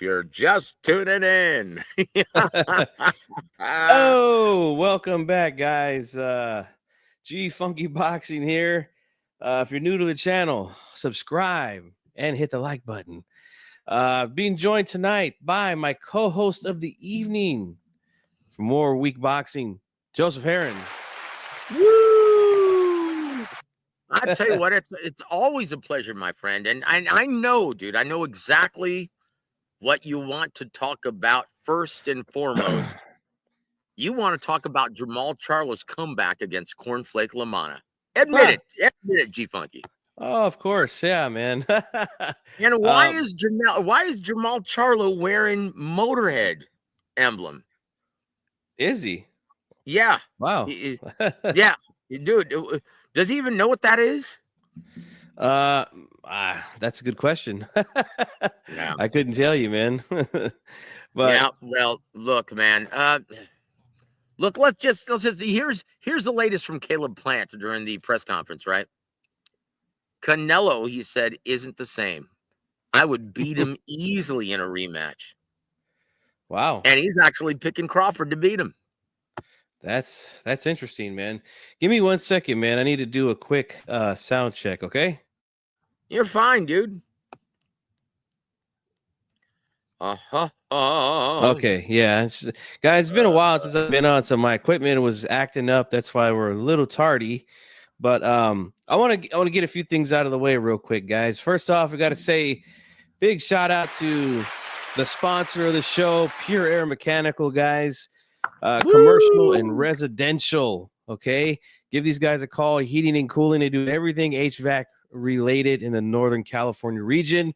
You're just tuning in. Oh, welcome back, guys. G Funky Boxing here. If you're new to the channel, subscribe and hit the like button. Being joined tonight by my co-host of the evening for more week boxing, Joseph Heron. Woo! I tell you what, it's always a pleasure, my friend. And I know, dude, I know exactly what you want to talk about first and foremost. You want to talk about Jamal Charlo's comeback against Cornflake LaManna. Admit Ah, it, G Funky. oh, of course, yeah, man. And why is Jamal Charlo wearing Motorhead emblem? Is he? Yeah. Wow. Yeah, dude. Does he even know what that is? That's a good question. Yeah. I couldn't tell you, man. But Yeah. Well, look, man. Look. Let's just here's the latest from Caleb Plant during the press conference. Right. Canelo, he said, isn't the same. I would beat him easily in a rematch. wow. And he's actually picking Crawford to beat him. That's interesting, man. Give me 1 second, man. I need to do a quick sound check, okay? You're fine, dude. Okay, yeah. Guys, it's been a while since I've been on, so my equipment was acting up. That's why we're a little tardy. But I want to get a few things out of the way real quick, guys. First off, we got to say big shout out to the sponsor of the show, Pure Air Mechanical, guys. Commercial and residential. Okay, give these guys a call. Heating and cooling. They do everything HVAC related in the Northern California region.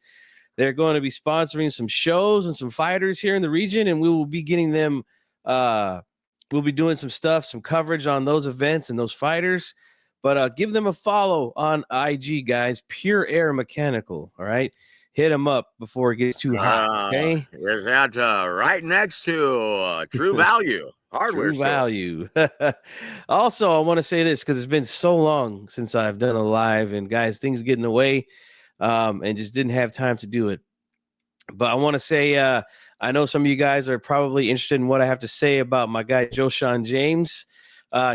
They're going to be sponsoring some shows and some fighters here in the region, and we will be getting them. We'll be doing some stuff, some coverage on those events and those fighters. But give them a follow on IG, guys. Pure Air Mechanical. All right, hit them up before it gets too hot. Okay. Is that right next to True Value Hardware True Store? Value. Also, I want to say this because it's been so long since I've done a live, and guys, things get in the way, and just didn't have time to do it. But I want to say, I know some of you guys are probably interested in what I have to say about my guy Joshawn James.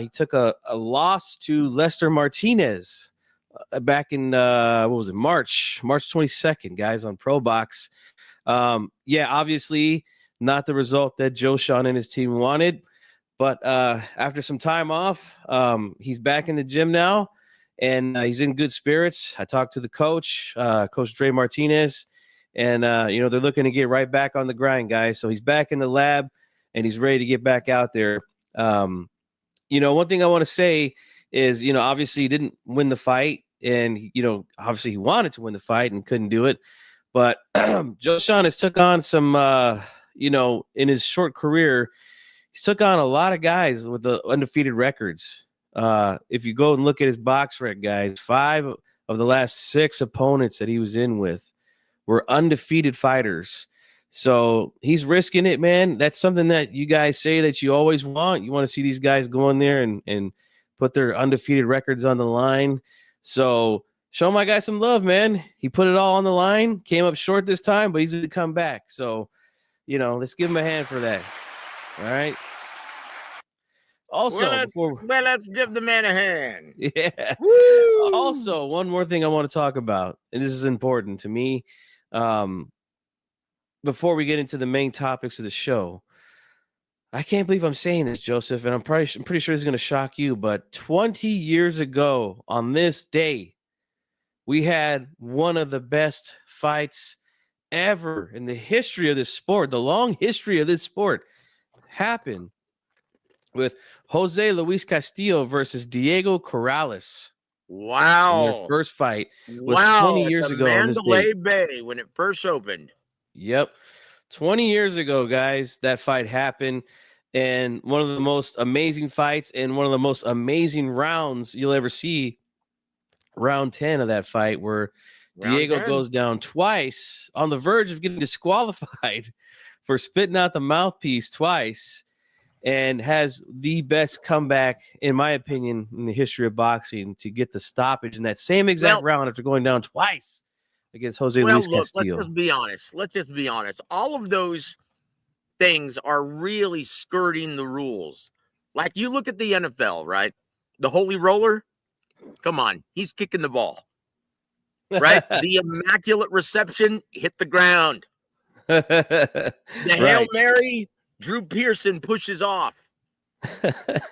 He took a loss to Lester Martinez back in what was it, March 22nd, guys, on Pro Box. Yeah, obviously not the result that Joshawn and his team wanted. But after some time off, he's back in the gym now, and he's in good spirits. I talked to the coach, Coach Dre Martinez, and they're looking to get right back on the grind, guys. So he's back in the lab, and he's ready to get back out there. One thing I want to say is, obviously he didn't win the fight, and obviously he wanted to win the fight and couldn't do it. But Joshawn has took on some, in his short career. He's took on a lot of guys with the undefeated records. If you go and look at his box rec, guys, 5 of the last 6 opponents that he was in with were undefeated fighters. So he's risking it, man. That's something that you guys say that you always want. You want to see these guys go in there and put their undefeated records on the line. So show my guy some love, man. He put it all on the line, came up short this time, but he's going to come back. So, let's give him a hand for that. All right. Also, let's give the man a hand. Yeah. Woo! Also, one more thing I want to talk about, and this is important to me. Before we get into the main topics of the show, I can't believe I'm saying this, Joseph, and I'm pretty sure this is going to shock you, but 20 years ago on this day, we had one of the best fights ever in the history of this sport, the long history of this sport, happen with Jose Luis Castillo versus Diego Corrales. Wow. And their first fight was 20 years ago on this Mandalay date. Bay when it first opened. Yep. 20 years ago, guys, that fight happened. And one of the most amazing fights and one of the most amazing rounds you'll ever see. Round 10 of that fight, where Diego goes down twice on the verge of getting disqualified for spitting out the mouthpiece twice, and has the best comeback, in my opinion, in the history of boxing to get the stoppage in that same exact round after going down twice. against Jose Well, Luis look, let's Castillo. just be honest. Let's just be honest. All of those things are really skirting the rules. Like you look at the NFL, right? The holy roller, come on, he's kicking the ball, right? The immaculate reception hit the ground. The Hail Right. Mary, Drew Pearson pushes off.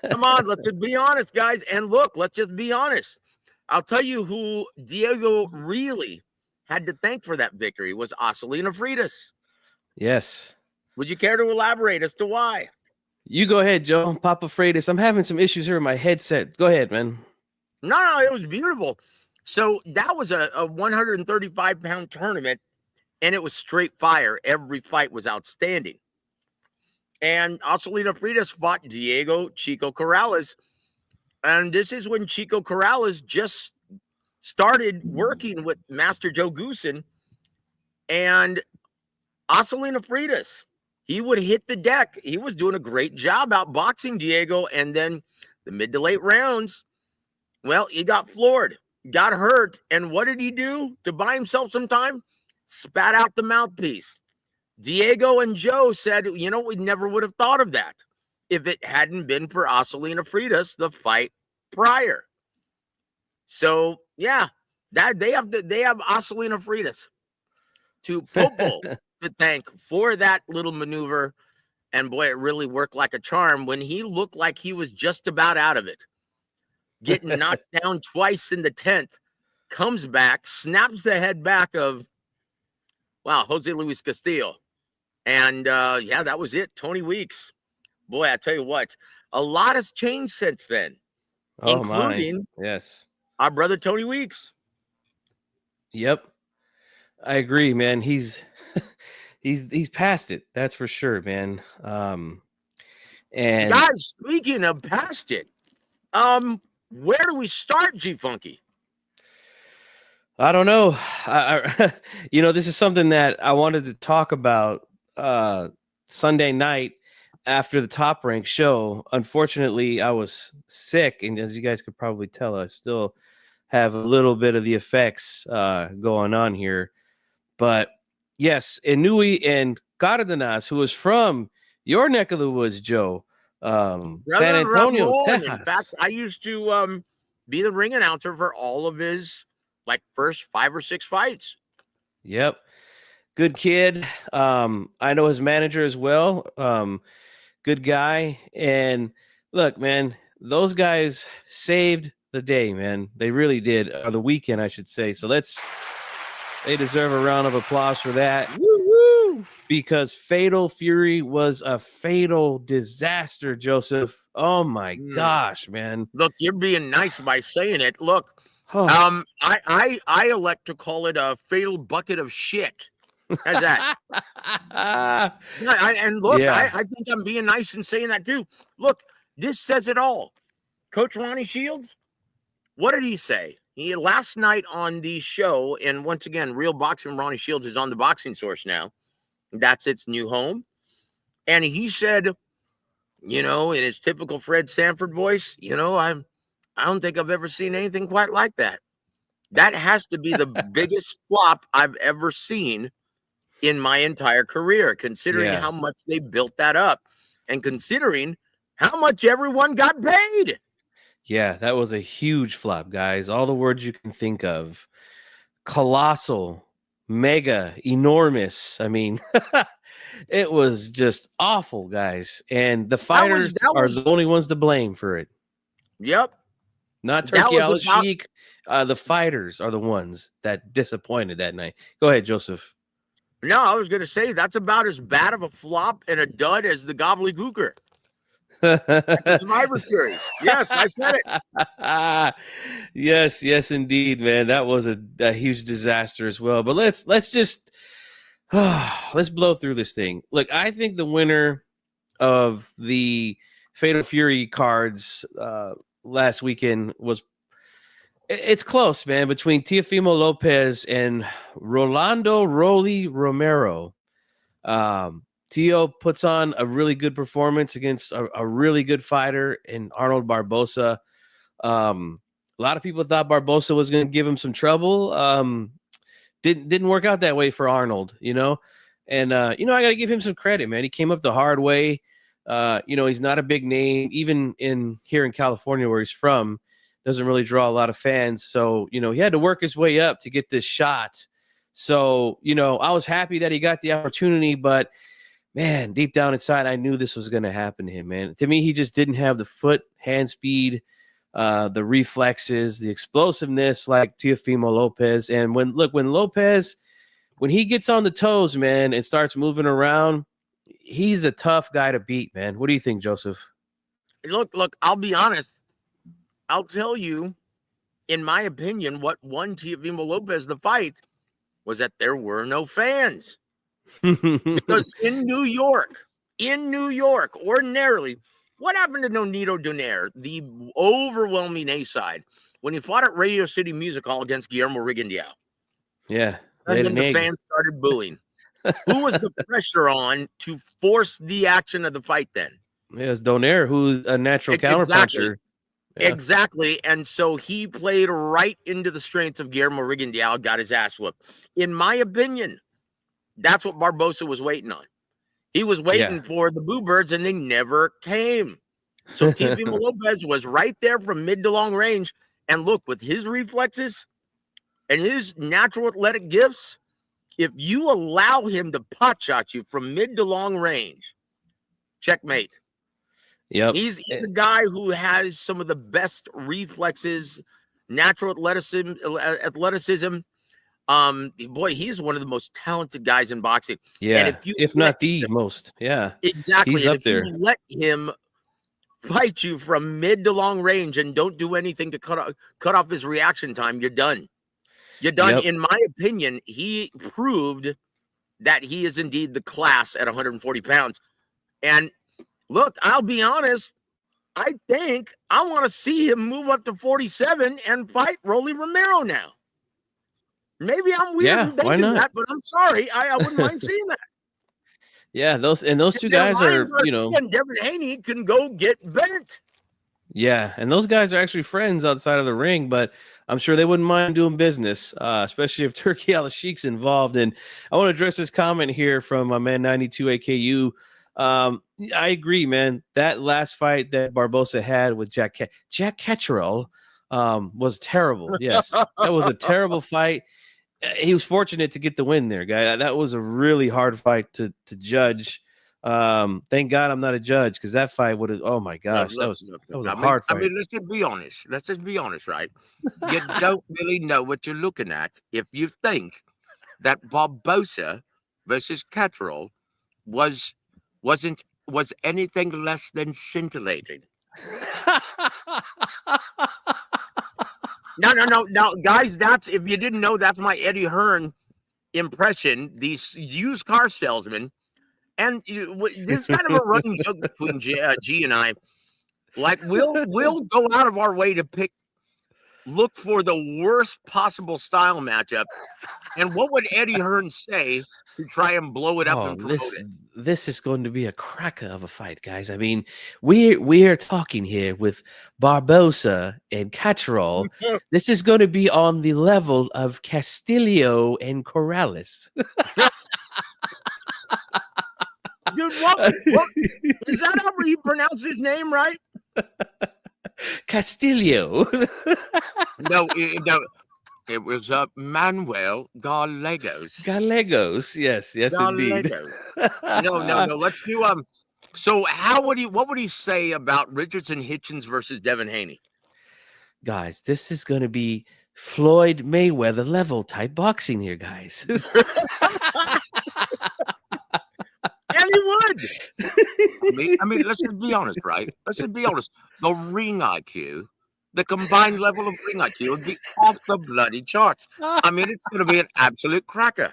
Come on, let's just be honest, guys. And look, let's just be honest. I'll tell you who Diego really had to thank for that victory was Osalina Freitas. Yes. Would you care to elaborate as to why? You go ahead, Joe. Papa Freitas. I'm having some issues here with my headset. Go ahead, man. No, it was beautiful. So that was a 135-pound tournament, and it was straight fire. Every fight was outstanding. And Osalina Freitas fought Diego Chico Corrales. And this is when Chico Corrales just started working with Master Joe Goosen. And Osalina Freitas, he would hit the deck. He was doing a great job outboxing Diego. And then the mid to late rounds, well, he got floored, got hurt. And what did he do to buy himself some time? Spat out the mouthpiece. Diego and Joe said, you know, we never would have thought of that if it hadn't been for Osalina Freitas, the fight prior. So, yeah, that they have Osalina Freitas to Popo to thank for that little maneuver. And boy, it really worked like a charm when he looked like he was just about out of it. Getting knocked down twice in the 10th, comes back, snaps the head back of, wow, Jose Luis Castillo. And yeah, that was it. Tony Weeks. Boy, I tell you what, a lot has changed since then, Oh including my. Yes. our brother Tony Weeks. Yep. I agree, man. He's he's past it. That's for sure, man. And Guys, speaking of past it, where do we start, G Funky? I don't know. You know, this is something that I wanted to talk about Sunday night after the Top Rank show. Unfortunately, I was sick, and as you guys could probably tell, I still have a little bit of the effects going on here. But yes, Inoue and Cardenas, who was from your neck of the woods, Joe, San Antonio, Raul, Texas. in fact, I used to be the ring announcer for all of his like first 5 or 6 fights. Yep. Good kid. I know his manager as well. Good guy. And look, man, those guys saved the day, man. They really did. Or the weekend, I should say. So they deserve a round of applause for that. Woo-woo! Because Fatal Fury was a fatal disaster, Joseph. Oh my gosh, man. Look, you're being nice by saying it. Look, Oh. I elect to call it a fatal bucket of shit. How's that? And look, Yeah. I think I'm being nice and saying that too. Look, this says it all. Coach Ronnie Shields, what did he say? He last night on the show, and once again, Real Boxing Ronnie Shields is on the Boxing Source now. That's its new home. And he said, you know, in his typical Fred Sanford voice, you know, I don't think I've ever seen anything quite like that. That has to be the biggest flop I've ever seen in my entire career, considering how much they built that up and considering how much everyone got paid. Yeah, that was a huge flop, guys. All the words you can think of. Colossal, mega, enormous. I mean, it was just awful, guys. And the fighters are the only ones to blame for it. Yep. Not Turkey Al Sheik. The fighters are the ones that disappointed that night. Go ahead, Joseph. No, I was going to say that's about as bad of a flop and a dud as the Gobbledygooker. Survivor Series. Yes, I said it. Yes, indeed, man. That was a huge disaster as well. But let's just let's blow through this thing. Look, I think the winner of the Fatal Fury cards last weekend was it's close, man, between Teofimo Lopez and Rolando Rolly Romero. Tio puts on a really good performance against a really good fighter in Arnold Barbosa. A lot of people thought Barbosa was going to give him some trouble. didn't work out that way for Arnold, you know. And I got to give him some credit, man. He came up the hard way. He's not a big name, even here in California where he's from. Doesn't really draw a lot of fans. So, he had to work his way up to get this shot. So, I was happy that he got the opportunity, but man, deep down inside, I knew this was going to happen to him, man. To me, he just didn't have the foot, hand speed, the reflexes, the explosiveness like Teofimo Lopez. And when Lopez, when he gets on the toes, man, and starts moving around, he's a tough guy to beat, man. What do you think, Joseph? Look, I'll be honest. I'll tell you, in my opinion, what won Teofimo Lopez the fight was that there were no fans. Because in New York, ordinarily, what happened to Nonito Donaire, the overwhelming A-side, when he fought at Radio City Music Hall against Guillermo Rigondeaux? Yeah. And then the fans started booing. Who was the pressure on to force the action of the fight then? Yeah, it's Donaire, who's a natural counterpuncher. Yeah. Exactly. And so he played right into the strengths of Guillermo Rigondeaux, got his ass whooped. In my opinion, that's what Barbosa was waiting on. He was waiting for the Boo Birds, and they never came. So Teofimo Lopez was right there from mid to long range. And look, with his reflexes and his natural athletic gifts, if you allow him to pot shot you from mid to long range, checkmate. Yep. He's a guy who has some of the best reflexes, natural athleticism. Boy, he's one of the most talented guys in boxing. Yeah, and if not the most. Yeah, exactly. He's up there. You let him fight you from mid to long range and don't do anything to cut off his reaction time, you're done. You're done. Yep. In my opinion, he proved that he is indeed the class at 140 pounds. And look, I'll be honest. I think I want to see him move up to 47 and fight Rolly Romero now. Maybe I'm weird in thinking that, but I'm sorry. I wouldn't mind seeing that. Yeah, those two guys are, and Devin Haney can go get bent. Yeah, and those guys are actually friends outside of the ring, but I'm sure they wouldn't mind doing business, especially if Turki Al-Sheikh's involved. And I want to address this comment here from my man 92 AKU. I agree, man. That last fight that Barbosa had with Jack Catterall was terrible. Yes, that was a terrible fight. He was fortunate to get the win there, guy. That was a really hard fight to judge. Thank God I'm not a judge, because that fight would have. Oh my gosh, that was a hard fight. I mean, let's just be honest. Let's just be honest, right? You don't really know what you're looking at if you think that Barbosa versus Catterall was anything less than scintillating. No, guys. That's, if you didn't know, that's my Eddie Hearn impression. These used car salesmen. And there's kind of a running joke between G and I. Like, we'll go out of our way to look for the worst possible style matchup. And what would Eddie Hearn say to try and blow it up and promote it? This is going to be a cracker of a fight, guys. I mean, we are talking here with Barbosa and Catterall. This is going to be on the level of Castillo and Corrales. Dude, what is that? How you pronounce his name right? Castillo. No, it was Manuel Gallegos. Yes, indeed. No. Let's do So what would he say about Richardson Hitchens versus Devin Haney? Guys, this is going to be Floyd Mayweather level type boxing here, guys. And he would. I mean, let's just be honest, right? Let's just be honest. The ring IQ, the combined level of ring IQ would be off the bloody charts. I mean, it's going to be an absolute cracker.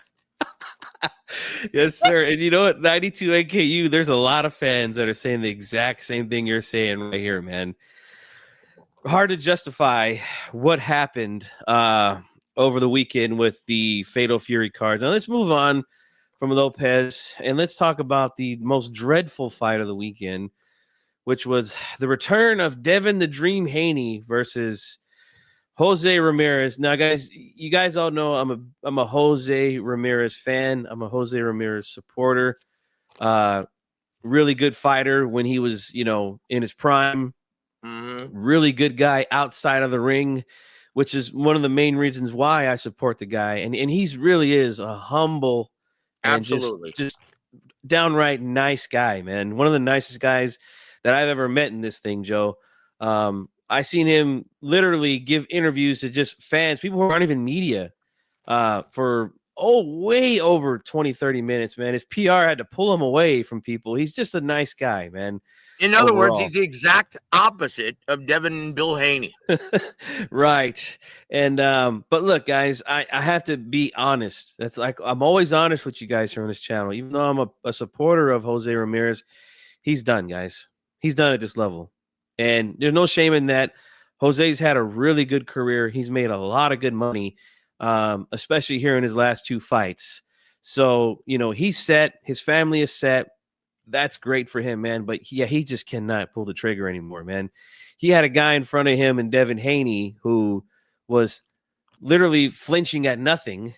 Yes, sir. And you know what? 92 AKU, there's a lot of fans that are saying the exact same thing you're saying right here, man. Hard to justify what happened over the weekend with the Fatal Fury cards. Now let's move on from Lopez, and let's talk about the most dreadful fight of the weekend, which was the return of Devin the Dream Haney versus Jose Ramirez. Now, guys, you guys all know I'm a Jose Ramirez fan. I'm a Jose Ramirez supporter. Really good fighter when he was, in his prime. Mm-hmm. Really good guy outside of the ring, which is one of the main reasons why I support the guy. And he's really is a humble and Absolutely. just downright nice guy, man. One of the nicest guys that I've ever met in this thing, Joe. I seen him literally give interviews to just fans, people who aren't even media, for way over 20-30 minutes, man. His PR had to pull him away from people. He's just a nice guy, man. In other words, Overall. he's the exact opposite of Devin and Bill Haney. Right. And but look, guys, I have to be honest. That's like I'm always honest with you guys here on this channel. Even though I'm a supporter of Jose Ramirez, he's done, guys. He's done at this level. And there's no shame in that. Jose's had a really good career. He's made a lot of good money, especially here in his last 2 fights. So, he's set. His family is set. That's great for him, man. But he just cannot pull the trigger anymore, man. He had a guy in front of him in Devin Haney who was literally flinching at nothing,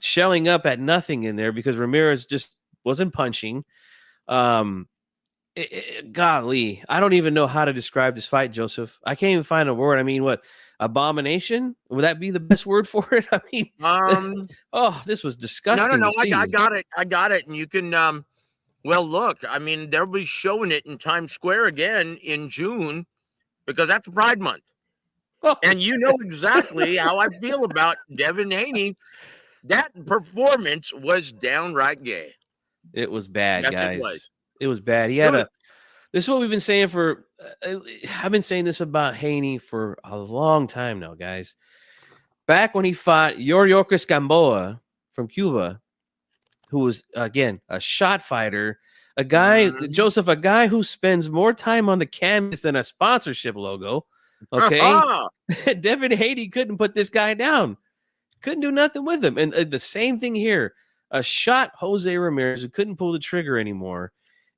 shelling up at nothing in there because Ramirez just wasn't punching. Golly, I don't even know how to describe this fight, Joseph. I can't even find a word. I mean, what, abomination? Would that be the best word for it? I mean, this was disgusting. No. To see. I got it. And you can, well, look, I mean, they'll be showing it in Times Square again in June because that's Pride Month. And you know exactly how I feel about Devin Haney. That performance was downright gay. It was bad, Yes, guys. It was bad. He had this is what we've been saying for, I've been saying this about Haney for a long time now, guys. Back when he fought Yoriokas Gamboa from Cuba, who was, again, a shot fighter, a guy, Joseph, a guy who spends more time on the canvas than a sponsorship logo, okay? Devin Haney couldn't put this guy down. Couldn't do nothing with him. And the same thing here. A shot Jose Ramirez who couldn't pull the trigger anymore.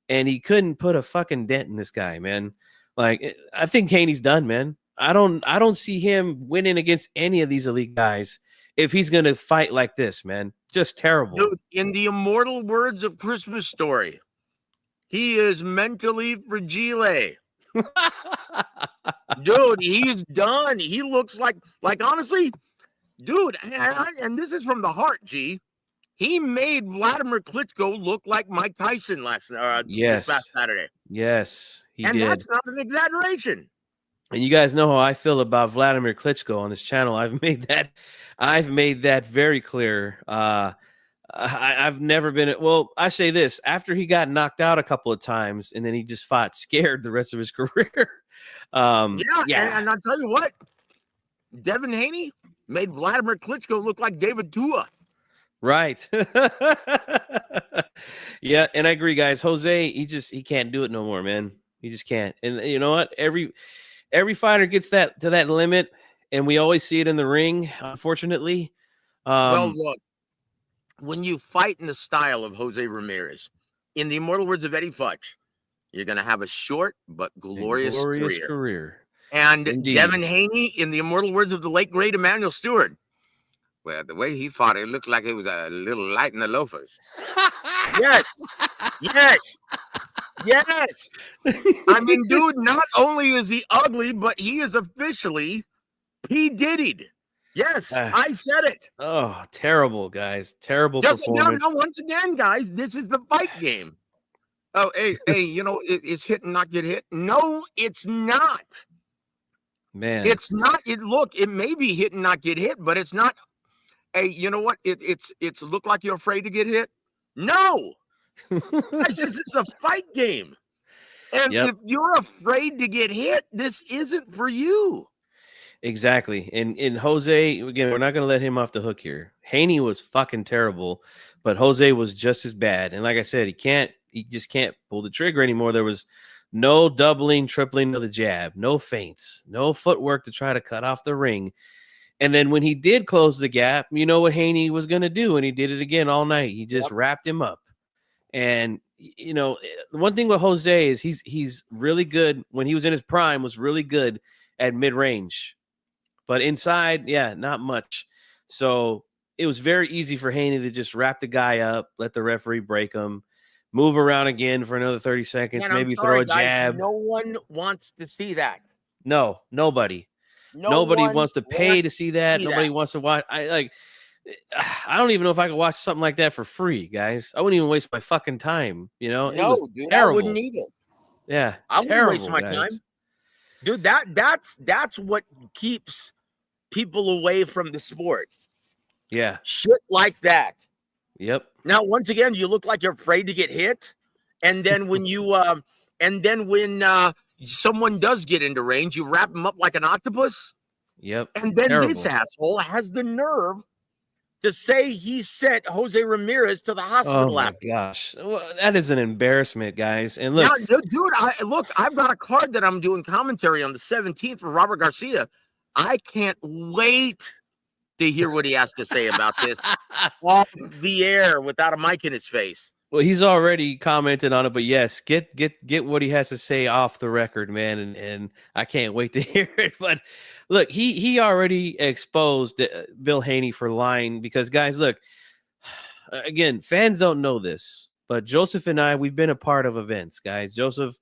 And he couldn't put a fucking dent in this guy, man. Like, I think Haney's done, man. I don't see him winning against any of these elite guys if he's gonna fight like this, man. Just terrible. Dude, in the immortal words of Christmas Story, he is mentally fragile. Dude, he's done. He looks like honestly, dude, and this is from the heart, G. He made Vladimir Klitschko look like Mike Tyson this past Saturday. Yes, he did. And that's not an exaggeration. And you guys know how I feel about Vladimir Klitschko on this channel. I've made that very clear. I've never been, well, I say this, after he got knocked out a couple of times and then he just fought scared the rest of his career. Yeah. And I'll tell you what, Devin Haney made Vladimir Klitschko look like David Tua. Right. Yeah, and I agree, guys. Jose, he can't do it no more, man. He just can't. And you know what? Every fighter gets to that limit, and we always see it in the ring, unfortunately. Well, look, when you fight in the style of Jose Ramirez, in the immortal words of Eddie Futch, you're going to have a short but glorious career. And indeed. Devin Haney, in the immortal words of the late, great Emmanuel Stewart, well, the way he fought, it looked like it was a little light in the loafers. Yes. I mean, dude, not only is he ugly, but he is officially P. Diddy'd. Yes, I said it. Oh, terrible, guys. Terrible performance. No, once again, guys, this is the fight game. Oh, hey, it's hit and not get hit. No, it's not. Man. It's not. It may be hit and not get hit, but it's not. Hey, you know what? It's look like you're afraid to get hit. No. This is a fight game. And if you're afraid to get hit, this isn't for you. Exactly. And Jose, again, we're not going to let him off the hook here. Haney was fucking terrible, but Jose was just as bad. And like I said, he just can't pull the trigger anymore. There was no doubling, tripling of the jab, no feints, no footwork to try to cut off the ring. And then when he did close the gap, you know what Haney was going to do, and he did it again all night. He just wrapped him up. And, the one thing with Jose is he's really good. When he was in his prime, was really good at mid-range. But inside, yeah, not much. So it was very easy for Haney to just wrap the guy up, let the referee break him, move around again for another 30 seconds, And I'm maybe throw sorry, a guys, jab. no one wants to see that. No, nobody. No Nobody one wants to pay to wants see to that. see Nobody that. wants to watch. I don't even know if I could watch something like that for free, guys. I wouldn't even waste my fucking time. It was No, dude, I wouldn't terrible. either. Yeah, I wouldn't waste terrible, my guys. time. Dude, that's what keeps people away from the sport. Yeah. Shit like that. Yep. Now, once again, you look like you're afraid to get hit, and then when someone does get into range, you wrap them up like an octopus, Yep. and then this Terrible. asshole has the nerve to say he sent Jose Ramirez to the Oh hospital my after. gosh. Well, that is an embarrassment, guys. And Now, look, dude, I've got a card that I'm doing commentary on the 17th for Robert Garcia. I can't wait to hear what he has to say about this off the air without a mic in his face. well, he's already commented on it, but yes, get what he has to say off the record, man, and I can't wait to hear it. But look, he already exposed Bill Haney for lying because, guys, look, again, fans don't know this, but Joseph and I, we've been a part of events, guys. Joseph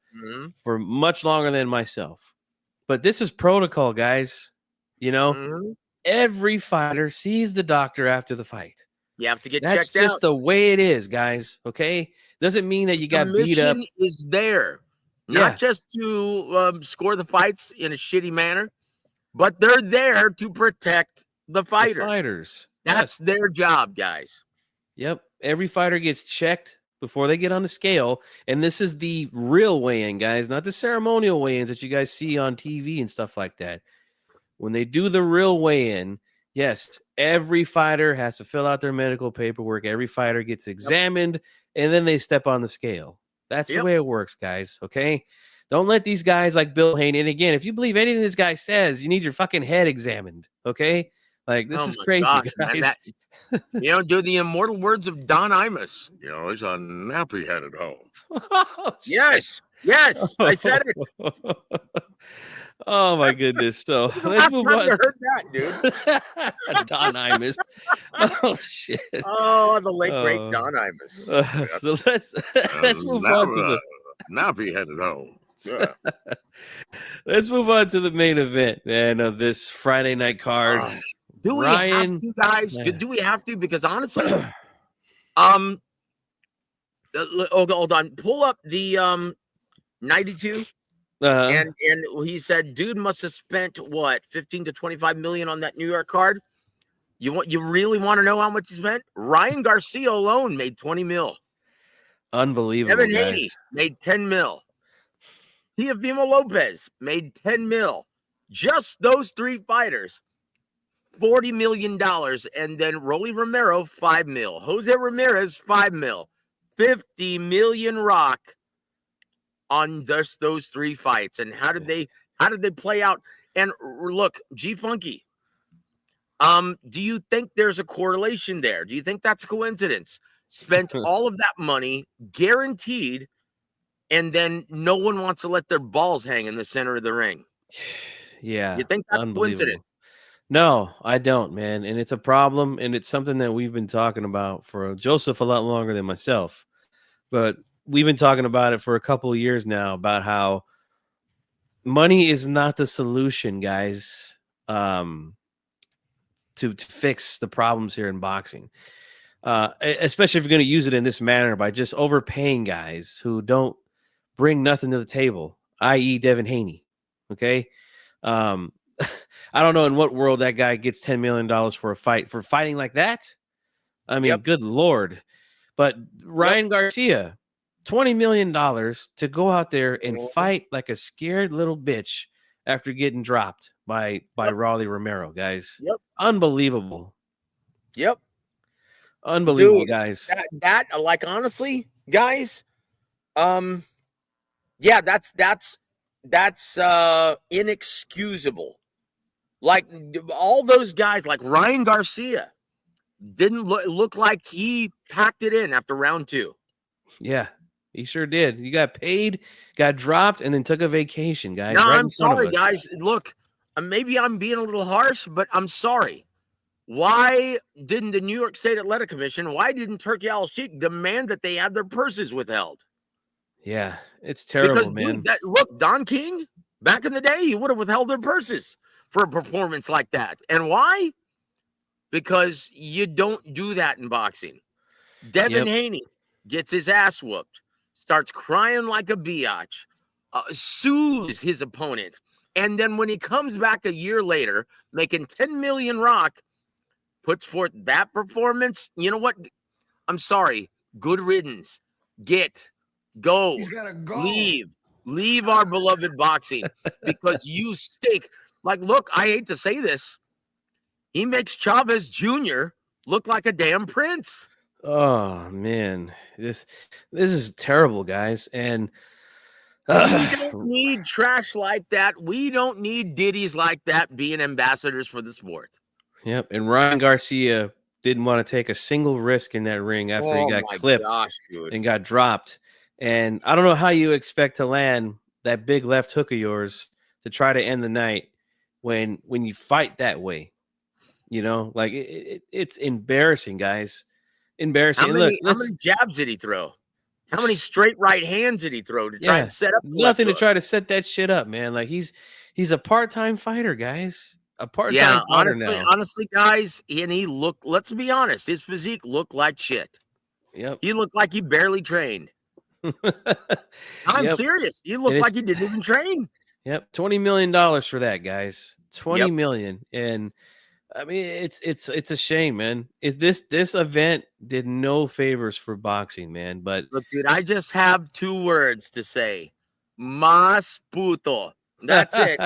for much longer than myself, but this is protocol, guys. Every fighter sees the doctor after the fight. You have to get That's checked out. just the way it is, guys. Okay, doesn't mean that you got beat up. Commission is there, not just to score the fights in a shitty manner, but they're there to protect the fighters. That's their job, guys. Yep. Every fighter gets checked before they get on the scale, and this is the real weigh-in, guys, not the ceremonial weigh-ins that you guys see on TV and stuff like that. When they do the real weigh-in, yes, every fighter has to fill out their medical paperwork. Every fighter gets examined, and then they step on the scale. That's the way it works, guys, okay? Don't let these guys like Bill Haney, and again, if you believe anything this guy says, you need your fucking head examined, okay? Like, this is crazy, guys. Man, do the immortal words of Don Imus. He's a nappy head at home. Oh, yes, I said it. Oh my goodness! So let's move on. You heard that, dude? Don Imus. Oh shit! Oh, the late great Don Imus. So let's move on to the nappy head at home. Yeah. Let's move on to the main event, man, of this Friday night card. Do we have to, guys? Do we have to? Because honestly, hold on. Pull up the 92. And he said, dude must have spent what 15 to 25 million on that New York card. You really want to know how much he spent? Ryan Garcia alone made 20 mil. Unbelievable. Evan Haney made 10 mil. Teofimo Lopez made 10 mil. Just those three fighters, $40 million. And then Rolly Romero, 5 mil. Jose Ramirez, 5 mil. 50 million rock on just those three fights. And how did they play out? And look, G Funky, do you think there's a correlation there? Do you think that's a coincidence? Spent all of that money guaranteed, and then no one wants to let their balls hang in the center of the ring. Yeah. You think that's a coincidence? No, I don't, man. And it's a problem, and it's something that we've been talking about for Joseph a lot longer than myself. But we've been talking about it for a couple of years now about how money is not the solution, guys, to fix the problems here in boxing. Especially if you're going to use it in this manner by just overpaying guys who don't bring nothing to the table, i.e. Devin Haney. Okay. I don't know in what world that guy gets $10 million for a fight for fighting like that. I mean, good Lord. But Ryan Garcia, $20 million to go out there and fight like a scared little bitch after getting dropped by Rolly Romero, guys. Unbelievable. Unbelievable. Dude, guys. That like honestly, guys, yeah, that's inexcusable. Like all those guys, like Ryan Garcia, didn't look like he packed it in after round 2. Yeah, he sure did. He got paid, got dropped, and then took a vacation, guys. No, right I'm sorry, guys. Look, maybe I'm being a little harsh, but I'm sorry. Why didn't the New York State Athletic Commission, why didn't Turkey Al Sheikh demand that they have their purses withheld? Yeah, it's Because, terrible, dude, man. look, Don King, back in the day, he would have withheld their purses for a performance like that. And why? Because you don't do that in boxing. Devin Yep. Haney gets his ass whooped, starts crying like a biatch, sues his opponent. And then when he comes back a year later, making 10 million rock, puts forth that performance, you know what? I'm sorry. Good riddance. Go, He's gotta go. leave our beloved boxing because you stink. Like, look, I hate to say this. He makes Chavez Jr. look like a damn prince. Oh man, this is terrible, guys. And We don't need trash like that. We don't need ditties like that being ambassadors for the sport. yep. And Ryan Garcia didn't want to take a single risk in that ring after he Oh got my clipped gosh, dude. and got dropped. And I don't know how you expect to land that big left hook of yours to try to end the night when you fight that way. You know, like it's embarrassing, guys. Embarrassing. And look, How let's many jabs did he throw? How many straight right hands did he throw to try yeah, and set up the left nothing to hook? try to set that shit up, man. Like he's a part-time fighter, guys. A Yeah, part-time fighter now. honestly, guys, and he looked, let's be honest, his physique looked like shit. Yep. He looked like he barely trained. I'm Yep. serious. He And looked it's like he didn't even train. yep, $20 million for that, guys. 20 Yep. million. And I mean, it's a shame, man. Is this event did no favors for boxing, man. But Look, dude, I just have two words to say. Mas puto. That's it.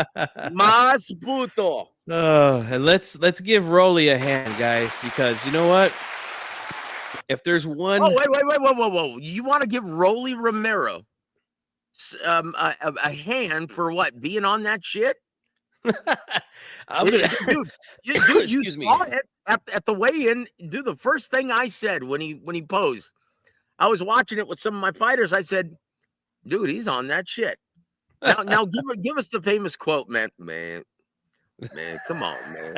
Mas puto. and let's give Rolly a hand, guys, because you know what? If there's Oh, one wait. You want to give Rolly Romero a hand for what? Being on that shit? I'm gonna Dude, you excuse me. saw it at the weigh-in. Dude, the first thing I said when he posed, I was watching it with some of my fighters. I said, dude, he's on that shit. Now give us the famous quote, man. Man, come on, man.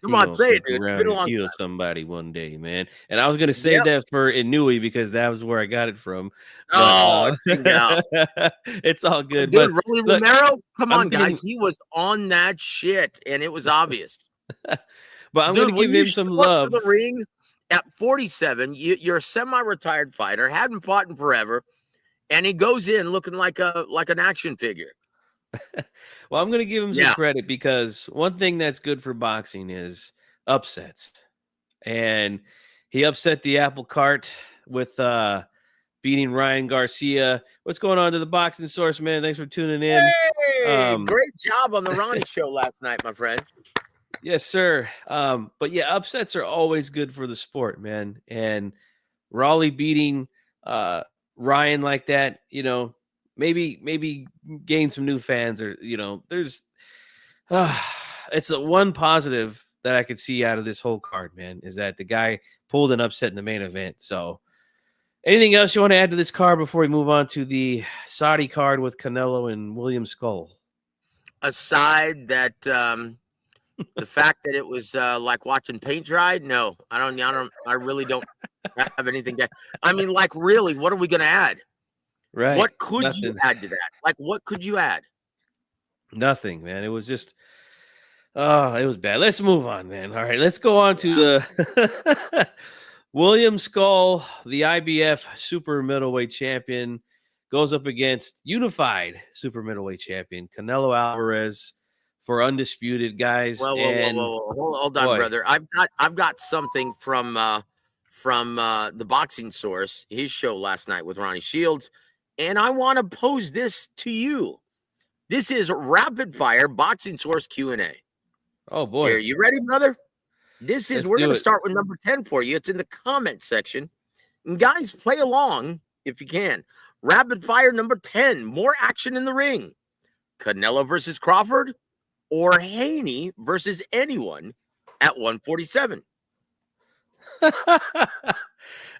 Come He on, gonna say it, fuck dude. It's around been a and long kill time. somebody one day, man. And I was gonna save Yep. that for Inoue because that was where I got it from. But Oh, dang out. it's all good. Dude, But Rolly look, Romero, come I'm on, giving guys. He was on that shit, and it was obvious. but I'm gonna Dude, give when you him some show up to the love. ring at 47, you're a semi-retired fighter, hadn't fought in forever, and he goes in looking like an action figure. Well, I'm gonna give him some Yeah. credit because one thing that's good for boxing is upsets. And he upset the apple cart with beating Ryan Garcia. What's going on to the boxing source, man? Thanks for tuning in. Hey, great job on the Ronnie show last night, my friend. Yes, sir. But yeah, upsets are always good for the sport, man. And Raleigh beating Ryan like that, you know, maybe gain some new fans, or you know, there's it's the one positive that I could see out of this whole card, man, is that the guy pulled an upset in the main event. So anything else you want to add to this card before we move on to the Saudi card with Canelo and William Skull? Aside that the fact that it was like watching paint dry, no, I really don't have anything to. I mean, like, really, what are we going to add? Right. What could you Nothing. add to that? Like, what could you add? Nothing, man. It was just oh, it was bad. Let's move on, man. All right, let's go on to the William Skull, the IBF super middleweight champion, goes up against unified super middleweight champion Canelo Alvarez for undisputed, guys. And Whoa. Hold on, boy, brother. I've got something from the boxing source, his show last night with Ronnie Shields, and I want to pose this to you. This is rapid fire boxing source Q&A. oh Here, boy, you ready, brother? We're do going to it. start with number 10 for you. It's in the comment section. And guys, play along if you can. Rapid fire number 10. More action in the ring. Canelo versus Crawford or Haney versus anyone at 147.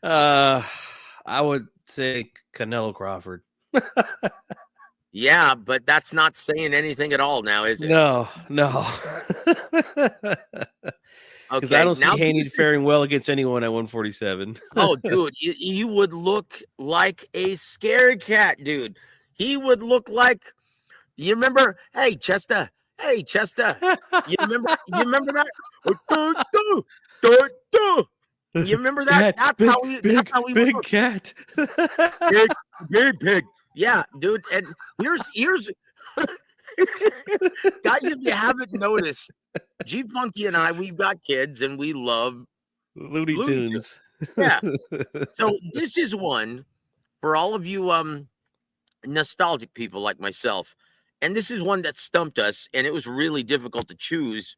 I would say Canelo Crawford. Yeah, but that's not saying anything at all now, is it? No, no. Because I Okay, don't now see this Haney is faring well against anyone at 147. oh, dude, you would look like a scary cat, dude. He would look like you remember, hey Chester, you remember that? Du, du, du, du. You remember that? Cat, That's how he would big look. cat. Big, big pig. Yeah, dude. And here's guys, if you haven't noticed, G Funky and I, we've got kids and we love Looney Looney Tunes. Tunes. Yeah. So this is one for all of you nostalgic people like myself. And this is one that stumped us, and it was really difficult to choose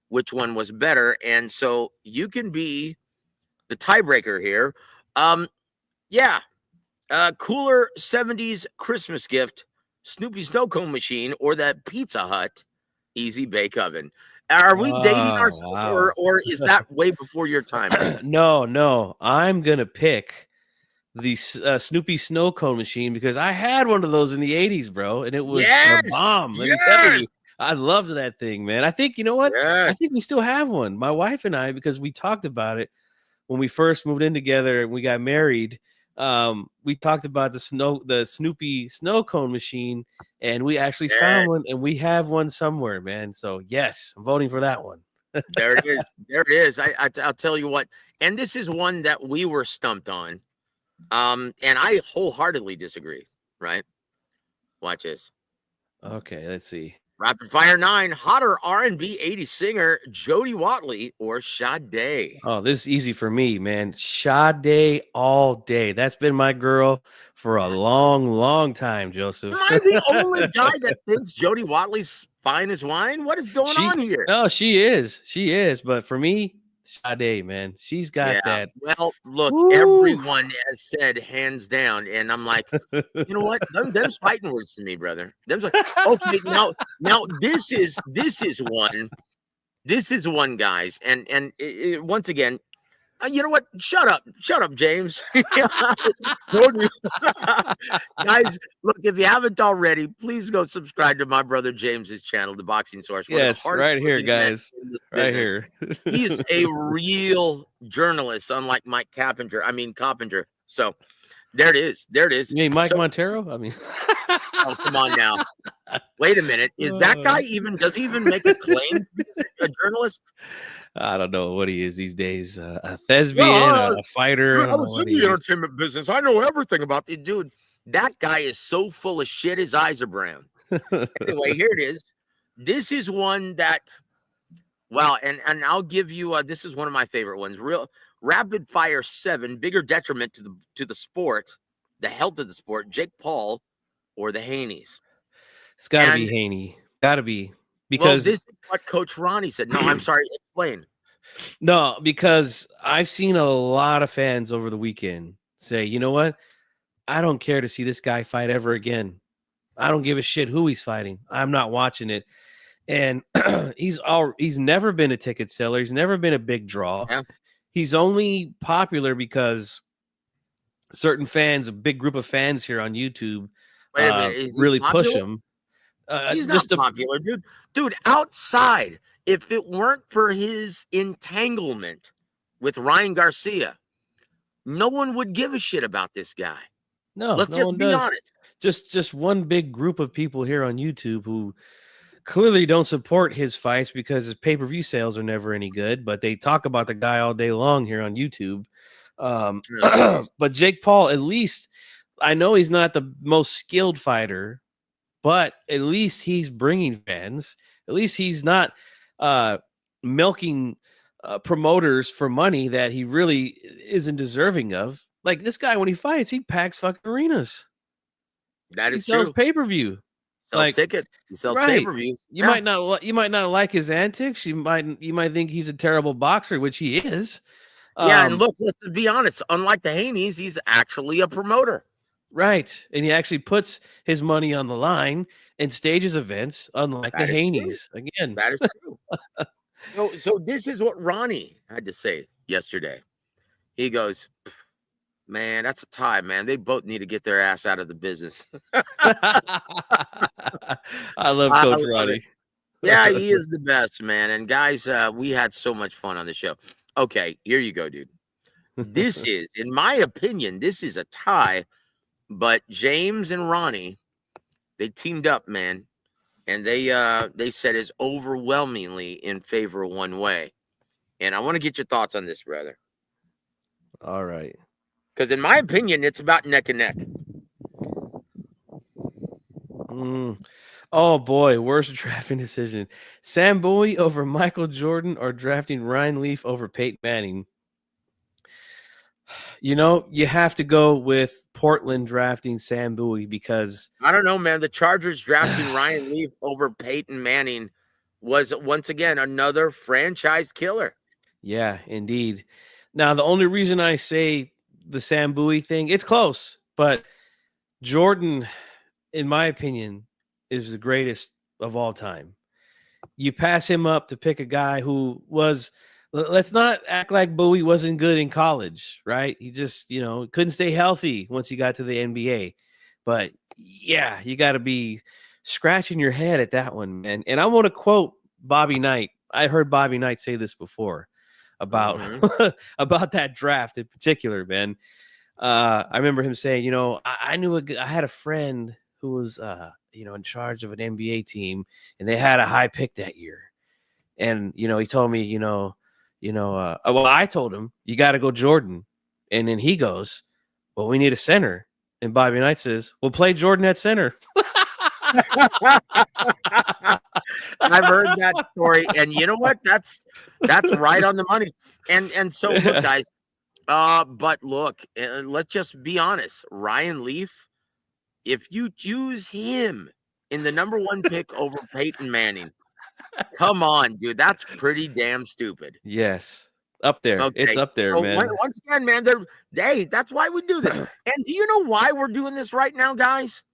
which one was better. And so you can be the tiebreaker here. Um, yeah, cooler 70s Christmas gift, Snoopy Snow Cone machine, or that Pizza Hut Easy Bake Oven. Are we dating Oh, ourselves, wow. or is that way before your time, brother? No. I'm going to pick the Snoopy Snow Cone machine because I had one of those in the 80s, bro. And it was the Yes, bomb. Let me tell yes, you. I loved that thing, man. I think, you know what? I yes. think we still have one. My wife and I, because we talked about it when we first moved in together and we got married. We talked about the Snoopy Snow Cone machine, and we actually found Yes, one, and we have one somewhere, man. So yes, I'm voting for that one. there it is. There it is. I'll tell you what. And this is one that we were stumped on. And I wholeheartedly disagree. Right? Watch this. Okay, let's see. Rapid Fire 9, hotter R&B 80s singer Jody Watley or Sade? Oh, this is easy for me, man. Sade all day. That's been my girl for a What? long, long time, Am Joseph. I the only guy that thinks Jody Watley's fine as wine? What is going on She, here? no, she is. She is. But for me, Sade, man, she's got Yeah. that. Well, look, Woo. everyone has said hands down, and I'm like, you know what? Them's fighting words to me, brother. Them's like, okay, now this is one, guys, and once again, you know what? Shut up, James. Guys, look, if you haven't already, please go subscribe to my brother James's channel, The Boxing Source, one of the Yes, hardest right here, working men guys. in this Right business. here. He's a real journalist, unlike Mike Carpenter. I mean Coppinger. So there it is. There it is. You mean Mike So Montero? I mean, oh, come on now. Wait a minute. Is that Uh, guy even does he even make a claim to be a journalist? I don't know what he is these days. A Yeah, thespian, a fighter. I dude, I don't know was what in he the is. entertainment business. I know everything about the dude. That guy is so full of shit. His eyes are brown. Anyway, here it is. This is one that, well, and I'll give you. This is one of my favorite ones. Real rapid fire 7. Bigger detriment to the sport, the health of the sport. Jake Paul or the Haneys. It's got to be And Haney. Got to be well, because this is what Coach Ronnie said. No, I'm sorry. Explain. no, because I've seen a lot of fans over the weekend say, you know what? I don't care to see this guy fight ever again. I don't give a shit who he's fighting. I'm not watching it. And he's never been a ticket seller. He's never been a big draw. Yeah. He's only popular because certain fans, a big group of fans here on YouTube, Wait a minute. Is he really push popular? him. He's not Just a popular, dude. Dude, outside, if it weren't for his entanglement with Ryan Garcia, no one would give a shit about this guy. no, Let's no just one be does. honest. Just one big group of people here on YouTube who clearly don't support his fights because his pay-per-view sales are never any good, but they talk about the guy all day long here on YouTube. Oh, geez. But Jake Paul, at least I know he's not the most skilled fighter, but at least he's bringing fans. At least he's not milking promoters for money that he really isn't deserving of. Like this guy, when he fights, he packs fucking arenas. That He is sells true. pay-per-view. Sells Like tickets. He sells right. pay-per-views. You Yeah. you might not like his antics. You might think he's a terrible boxer, which he is. Yeah, and Um, look, let's be honest. Unlike the Haneys, he's actually a promoter. right. And he actually puts his money on the line and stages events, unlike the That is true. Haneys. Again, That is true. So this is what Ronnie had to say yesterday. He goes, Man, that's a tie, man. They both need to get their ass out of the business. I love I Coach love it. Ronnie. Yeah, he is the best, man. And guys, we had so much fun on the show. Okay, here you go, dude. This is, in my opinion, this is a tie, but James and Ronnie, they teamed up, man, and they said is overwhelmingly in favor of one way. And I want to get your thoughts on this, brother. All right. Because in my opinion, it's about neck and neck. Oh boy, worst drafting decision: Sam Bowie over Michael Jordan or drafting Ryan Leaf over Peyton Manning. You have to go with Portland drafting Sam Bowie because I don't know, man. The Chargers drafting Ryan Leaf over Peyton Manning was once again another franchise killer. yeah, indeed. Now the only reason I say the Sam Bowie thing, it's close, but Jordan, in my opinion, is the greatest of all time. You pass him up to pick a guy who was, let's not act like Bowie wasn't good in college, right? He just, couldn't stay healthy once he got to the NBA. But yeah, you got to be scratching your head at that one, man. And I want to quote Bobby Knight. I heard Bobby Knight say this before about about that draft in particular, man. I remember him saying, I had a friend who was, in charge of an NBA team, and they had a high pick that year. And he told me, well, I told him you got to go Jordan, and then he goes, well, we need a center, and Bobby Knight says, well, play Jordan at center. I've heard that story, and you know what? That's right on the money. And so look, guys. But look, let's just be honest. Ryan Leaf, if you choose him in the number one pick over Peyton Manning, come on, dude, that's pretty damn stupid. Yes, up there. Okay, It's up there, so man. once again, man, that's why we do this. And do you know why we're doing this right now, guys?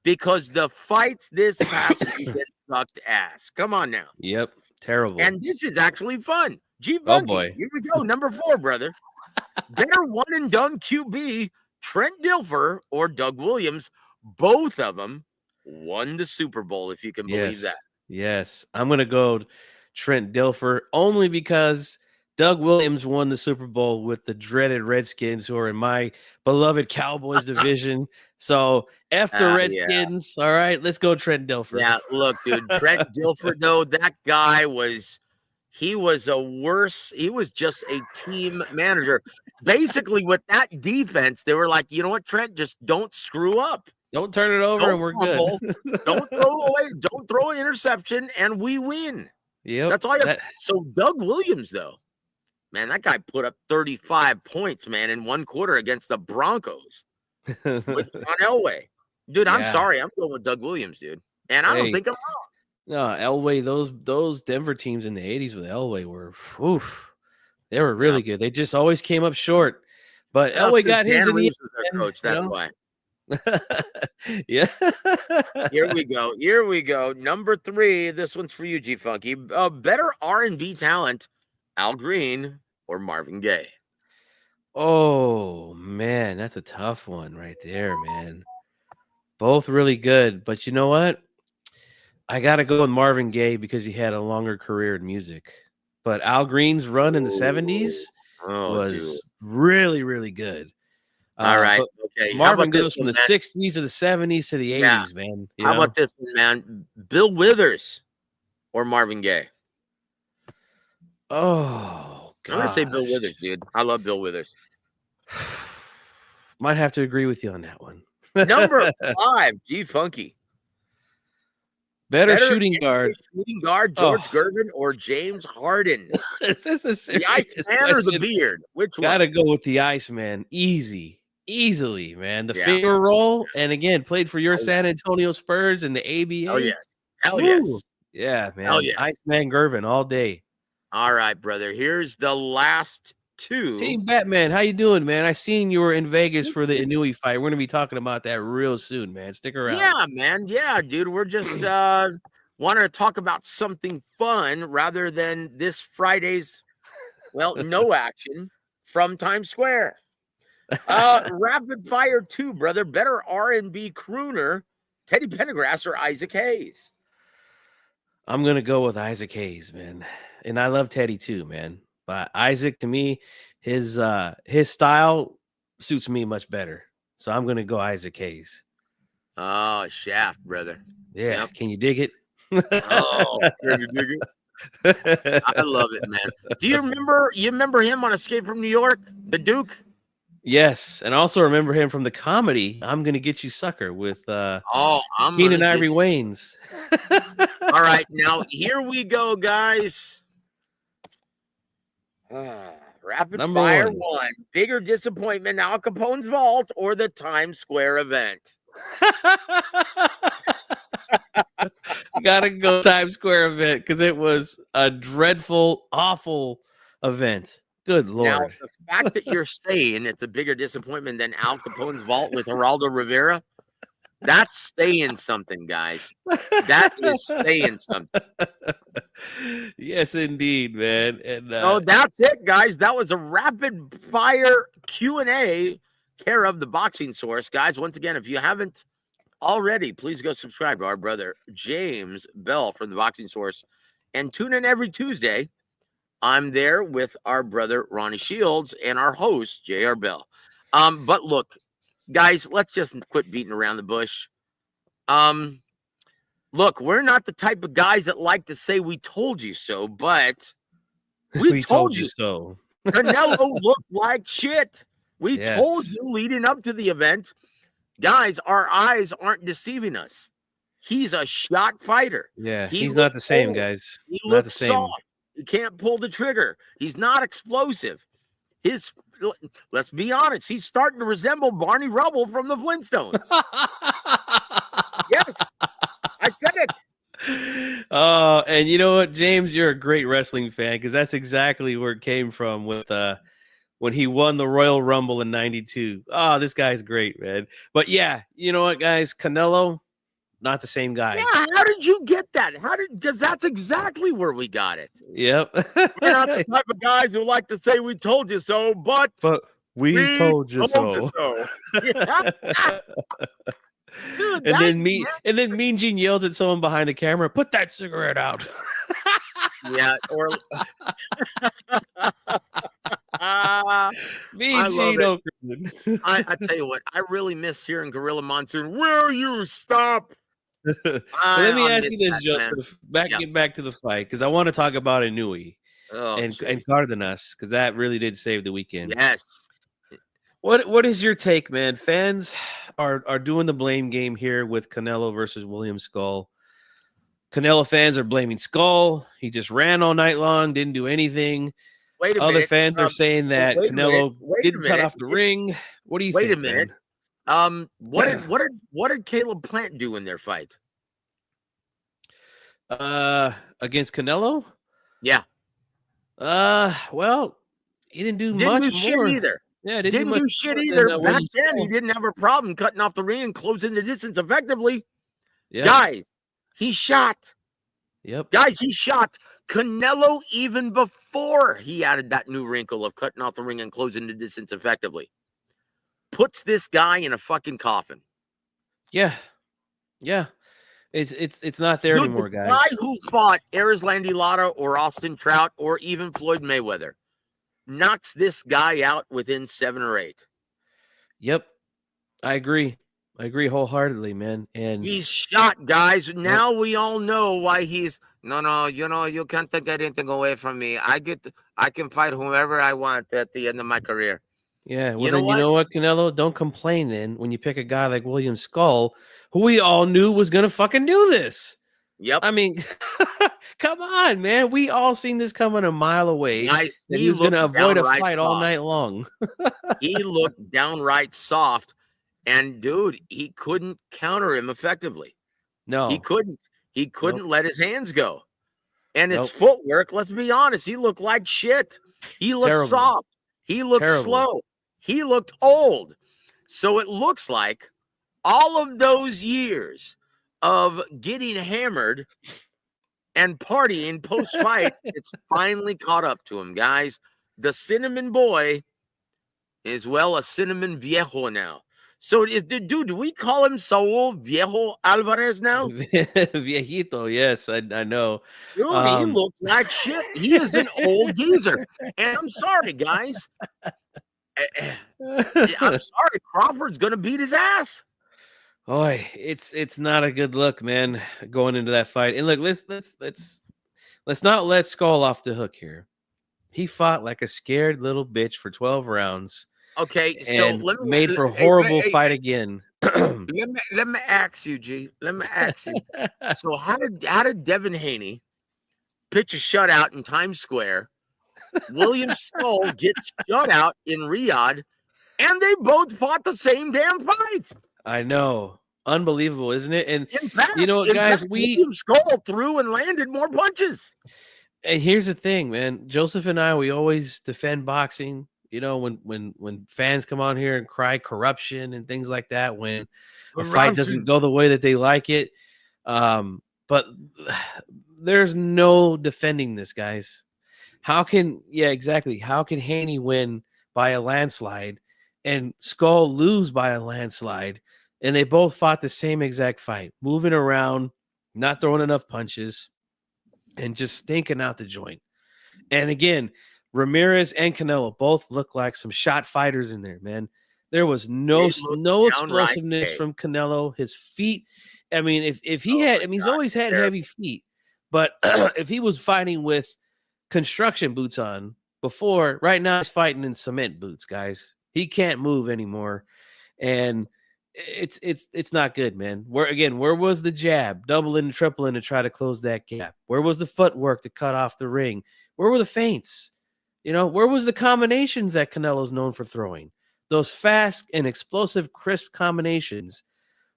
Because the fights this past weekend sucked ass. Come on now. Yep, terrible. And this is actually fun. G Oh Funky, boy. here we go. Number 4, brother. Better one and done QB, Trent Dilfer or Doug Williams. Both of them won the Super Bowl, if you can believe that. Yes. I'm going to go Trent Dilfer only because Doug Williams won the Super Bowl with the dreaded Redskins, who are in my beloved Cowboys division. So F the Redskins. Yeah. All right, let's go Trent Dilfer. Yeah, look, dude, Trent Dilfer, though, that guy was just a team manager. Basically, with that defense, they were like, you know what, Trent, just don't screw up. Don't turn it over, and we're fumble, good. Don't throw away. Don't throw an interception, and we win. Yep. That's all. So Doug Williams, though, man, that guy put up 35 points, man, in one quarter against the Broncos with on Elway. Dude, I'm sorry, I'm going with Doug Williams, dude, and I don't think I'm wrong. No, Elway, those Denver teams in the 80s with Elway were, they were really good. They just always came up short. But Elway got his in the end, coach. That's why. Yeah. Here we go. Number 3. This one's for you, G Funky. Better R&B talent, Al Green or Marvin Gaye? Oh man, that's a tough one right there, man. Both really good, but you know what? I got to go with Marvin Gaye because he had a longer career in music. But Al Green's run in the 70s was really, really good. All right. Okay. Marvin goes from the 60s to the 70s to the 80s, man. How about this one, man? Bill Withers or Marvin Gaye? Oh, God. I'm going to say Bill Withers, dude. I love Bill Withers. Might have to agree with you on that one. Number 5, G Funky. Better shooting guard. Shooting guard, George Gervin or James Harden? Is this a serious the Iceman or the Beard? Which one? Gotta go with the Iceman. Easily, man. The finger roll, and again, played for your San Antonio Spurs in the ABA. Oh, yes. Hell yes. Yeah, man. Hell yes. Iceman Gervin all day. All right, brother. Here's the last 2. Team Batman, how you doing, man? I seen you were in Vegas for the Inoue fight. We're gonna be talking about that real soon, man. Stick around. Yeah, man. Yeah, dude. We're just wanting to talk about something fun rather than this Friday's no action from Times Square. Rapid fire 2, brother. Better R&B crooner, Teddy Pendergrass or Isaac Hayes? I'm gonna go with Isaac Hayes, man. And I love Teddy too, man. But Isaac, to me, his style suits me much better. So I'm gonna go Isaac Hayes. Oh, Shaft, brother. Yeah, Yep. can you dig it? Oh, can you dig it? I love it, man. Do you remember him on Escape from New York? The Duke? Yes, and also remember him from the comedy "I'm Gonna Get You, Sucker" with Oh, I'm gonna Keenan get Ivory you. Waynes. All right, now here we go, guys. Rapid Number fire one. 1. Bigger disappointment, Al Capone's vault or the Times Square event? Gotta go Times Square event because it was a dreadful, awful event. Good Now, Lord. the fact that you're saying it's a bigger disappointment than Al Capone's vault with Geraldo Rivera, that's saying something, guys. That is saying something. Yes, indeed, man. And So that's it, guys. That was a rapid fire Q&A care of the Boxing Source. Guys, once again, if you haven't already, please go subscribe to our brother James Bell from the Boxing Source and tune in every Tuesday. I'm there with our brother Ronnie Shields and our host J.R. Bell. But look, guys, let's just quit beating around the bush. Look, we're not the type of guys that like to say we told you so, but we told you so. Canelo looked like shit. We told Yes. you leading up to the event. Guys, our eyes aren't deceiving us. He's a shot fighter. Yeah, He he's not looks the same, old. guys. He Not the looks same. soft. He can't pull the trigger. He's not explosive. Let's be honest, he's starting to resemble Barney Rubble from the Flintstones. Yes, I said it. Oh, and you know what, James, you're a great wrestling fan because that's exactly where it came from with when he won the Royal Rumble in '92. Oh, this guy's great, man. But yeah, you know what, guys, Canelo, not the same guy. Yeah, how did you get that? Because that's exactly where we got it. Yep. We're not the type of guys who like to say we told you so, but we told you told so. Dude, and then Mean Gene yells at someone behind the camera, "Put that cigarette out." Yeah, or Mean Gene Okerlund. I tell you what, I really miss hearing Gorilla Monsoon. Will you stop? Let me ask you this, Joseph. Yeah. Get back to the fight because I want to talk about Inoue and geez. Cardenas because that really did save the weekend. Yes. What is your take, man? Fans are doing the blame game here with Canelo versus William Skull. Canelo fans are blaming Skull. He just ran all night long, didn't do anything. Wait a Other minute. fans are saying that Canelo didn't cut off the ring. What do you think? Wait a minute. Man? What did Caleb Plant do in their fight? Against Canelo? Yeah. Well, he didn't do much more either. Yeah, didn't do shit either. Back then, he didn't have a problem cutting off the ring and closing the distance effectively. Yep. Guys, he shot. Yep. Guys, he shot. Canelo, even before he added that new wrinkle of cutting off the ring and closing the distance effectively, puts this guy in a fucking coffin. Yeah. Yeah. It's not there anymore, guys. The guy who fought Erislandy Lara or Austin Trout or even Floyd Mayweather knocks this guy out within 7 or 8. Yep. I agree wholeheartedly, man. And he's shot, guys. Now we all know why he's no, you can't take anything away from me. I can fight whoever I want at the end of my career. Yeah, well, you know what, Canelo? Don't complain then when you pick a guy like William Skull, who we all knew was gonna fucking do this. Yep. I mean, come on, man. We all seen this coming a mile away. Nice. He was gonna avoid a fight all night long. He looked downright soft, and dude, he couldn't counter him effectively. No, he couldn't. He couldn't let his hands go. And his footwork, let's be honest, he looked like shit. He looked soft. He looked slow. He looked old. So it looks like all of those years of getting hammered and partying post-fight, it's finally caught up to him, guys. The Cinnamon Boy as well as Cinnamon Viejo now. So dude, do we call him Saul Viejo Alvarez now? Viejito, yes, I know. Dude, he Um, looks like shit. He is an old geezer. And I'm sorry, guys. Eh, eh, I'm sorry. Crawford's gonna beat his ass. Boy, it's not a good look, man, going into that fight. And look, let's not let Skull off the hook here. He fought like a scared little bitch for 12 rounds Okay, so and let me made for a hey, horrible hey, fight again. let me ask you, G. Let me ask you. So how did Devin Haney pitch a shutout in Times Square? William Skull gets shut out in Riyadh, and they both fought the same damn fight. I know. Unbelievable, isn't it? And In fact, you know what, in guys, fact, William Skull threw and landed more punches. and here's the thing, man. Joseph and I, we always defend boxing. You know, when fans come on here and cry corruption and things like that, when a fight doesn't Corruption. go the way that they like it. But there's no defending this, guys. Yeah, exactly. How can Haney win by a landslide and Skull lose by a landslide? And they both fought the same exact fight, moving around, not throwing enough punches, and just stinking out the joint. And again, Ramirez and Canelo both look like some shot fighters in there, man. There was no It looked no downright explosiveness gay. from Canelo. His feet, I mean, if he Oh had, my I mean, he's God, always had terrible. heavy feet, but if he was fighting with construction boots on before, right now he's fighting in cement boots, guys. He can't move anymore, and it's not good, man. Where was the jab, doubling and tripling to try to close that gap? Where was the footwork to cut off the ring? Where were the feints? You know, where was the combinations that Canelo's known for throwing? Those fast and explosive, crisp combinations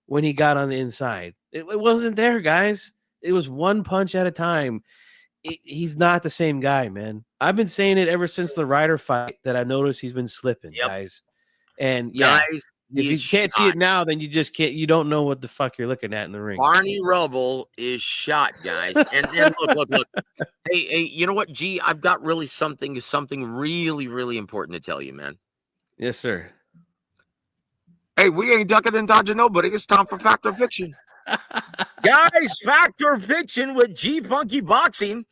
when he got on the inside. It wasn't there, guys. It was one punch at a time. He's not the same guy, man. I've been saying it ever since the Ryder fight that I noticed he's been slipping, Yep, guys. And yeah, guys, if he is you can't see shot. it now, then you just can't. You don't know what the fuck you're looking at in the ring. Barney Rubble is shot, guys. And look. Hey, you know what, G? I've got something really, really important to tell you, man. Yes, sir. Hey, we ain't ducking and dodging nobody. It's time for Fact or Fiction. Guys, Fact or Fiction with G Funky Boxing.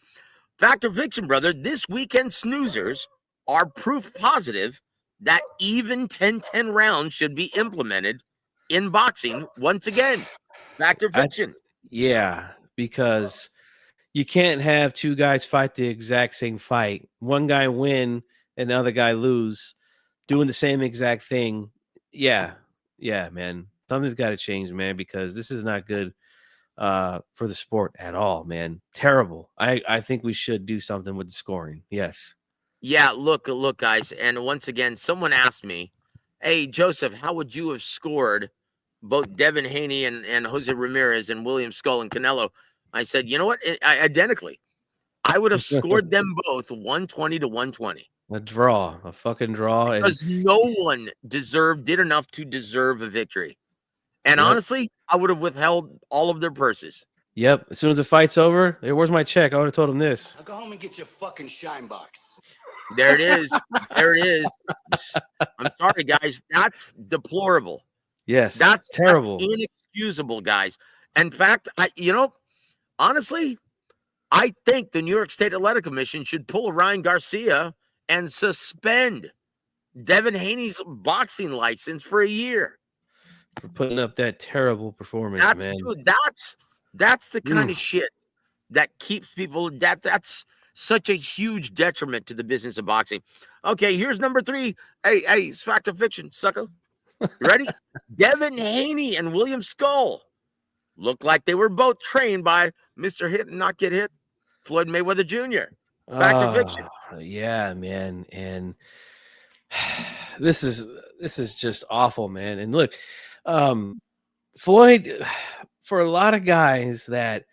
Fact or Fiction, brother. This weekend snoozers are proof positive that even 10-10 rounds should be implemented in boxing once again. Fact or I, Fiction? yeah, because you can't have two guys fight the exact same fight. One guy win and the other guy lose, doing the same exact thing. Yeah, man. Something's got to change, man, because this is not good for the sport at all, man. Terrible. I think we should do something with the scoring. Yes. Yeah, look, guys. And once again, someone asked me, hey, Joseph, how would you have scored both Devin Haney and Jose Ramirez and William Skull and Canelo? I said, you know what? Identically. I would have scored them both 120 to 120. A fucking draw. And Because no one did enough to deserve a victory. And yep. honestly, I would have withheld all of their purses. Yep. As soon as the fight's over, hey, where's my check? I would have told him this. Now go home and get your fucking shine box. There it is. There it is. I'm sorry, guys. That's deplorable. Yes. That's terrible. Inexcusable, guys. In fact, honestly, I think the New York State Athletic Commission should pull a Ryan Garcia and suspend Devin Haney's boxing license for a year. For putting up that terrible performance, man. Dude, that's the kind of shit that keeps people. That's such a huge detriment to the business of boxing. Okay, here's number 3. Hey, it's Fact or Fiction, sucker. You ready? Devin Haney and William Skull look like they were both trained by Mr. Hit and Not Get Hit, Floyd Mayweather Jr. Fact or Fiction? Yeah, man. And this is just awful, man. And look, Floyd, for a lot of guys that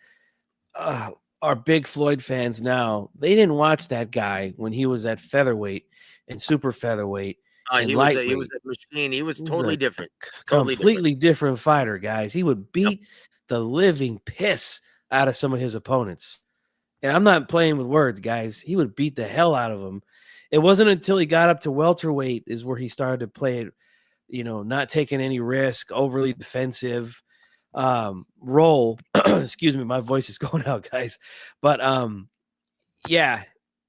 are big Floyd fans now, they didn't watch that guy when he was at featherweight and super featherweight. He was a machine. He was totally different. Completely different fighter, guys. He would beat the living piss out of some of his opponents. And I'm not playing with words, guys. He would beat the hell out of them. it wasn't until he got up to welterweight is where he started to play it, not taking any risk, overly defensive role. Excuse me, my voice is going out, guys. But yeah,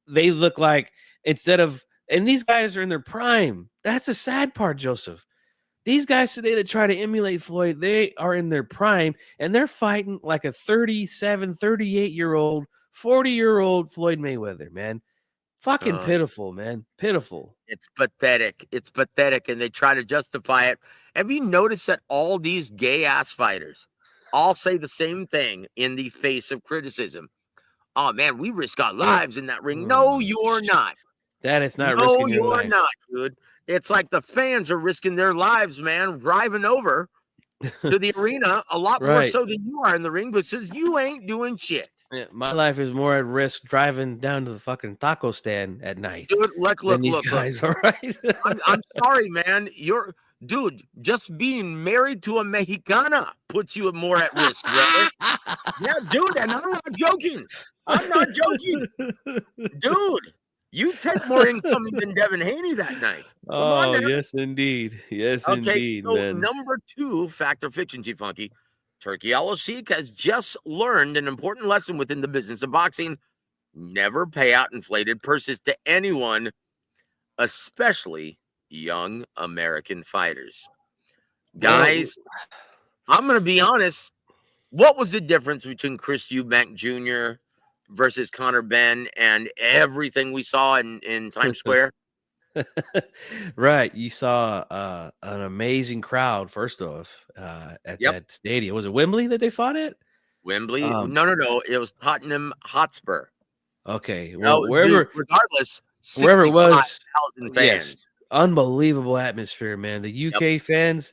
they look like and these guys are in their prime. That's the sad part, Joseph. These guys today that try to emulate Floyd, they are in their prime, and they're fighting like a 37, 38-year-old, 40-year-old Floyd Mayweather, man. Fucking pitiful, man. Pitiful. It's pathetic. It's pathetic, and they try to justify it. Have you noticed that all these gay-ass fighters all say the same thing in the face of criticism? Oh, man, we risk our lives in that ring. No, you're not. That is not risking your life. No, you're not, dude. It's like the fans are risking their lives, man, driving over to the arena a lot more so than you are in the ring because you ain't doing shit. Yeah, my life is more at risk driving down to the fucking taco stand at night. Dude, look, guys, all right? I'm sorry, man. Dude, just being married to a Mexicana puts you more at risk, brother. Yeah, dude, and I'm not joking. I'm not joking. Dude, you take more incoming than Devin Haney that night. Oh, yes, indeed. Yes, indeed, so man. Number 2, Fact or Fiction, G-Funky. Turkey Al-Sheikh has just learned an important lesson within the business of boxing. Never pay out inflated purses to anyone, especially young American fighters. Guys, I'm going to be honest. What was the difference between Chris Eubank Jr. versus Conor Benn and everything we saw in Times Square? Right. You saw an amazing crowd, first off, at that stadium. Was it Wembley that they fought at? Wembley? No. It was Tottenham Hotspur. Okay. Well, regardless, wherever it was, fans. Yes, unbelievable atmosphere, man. The UK fans,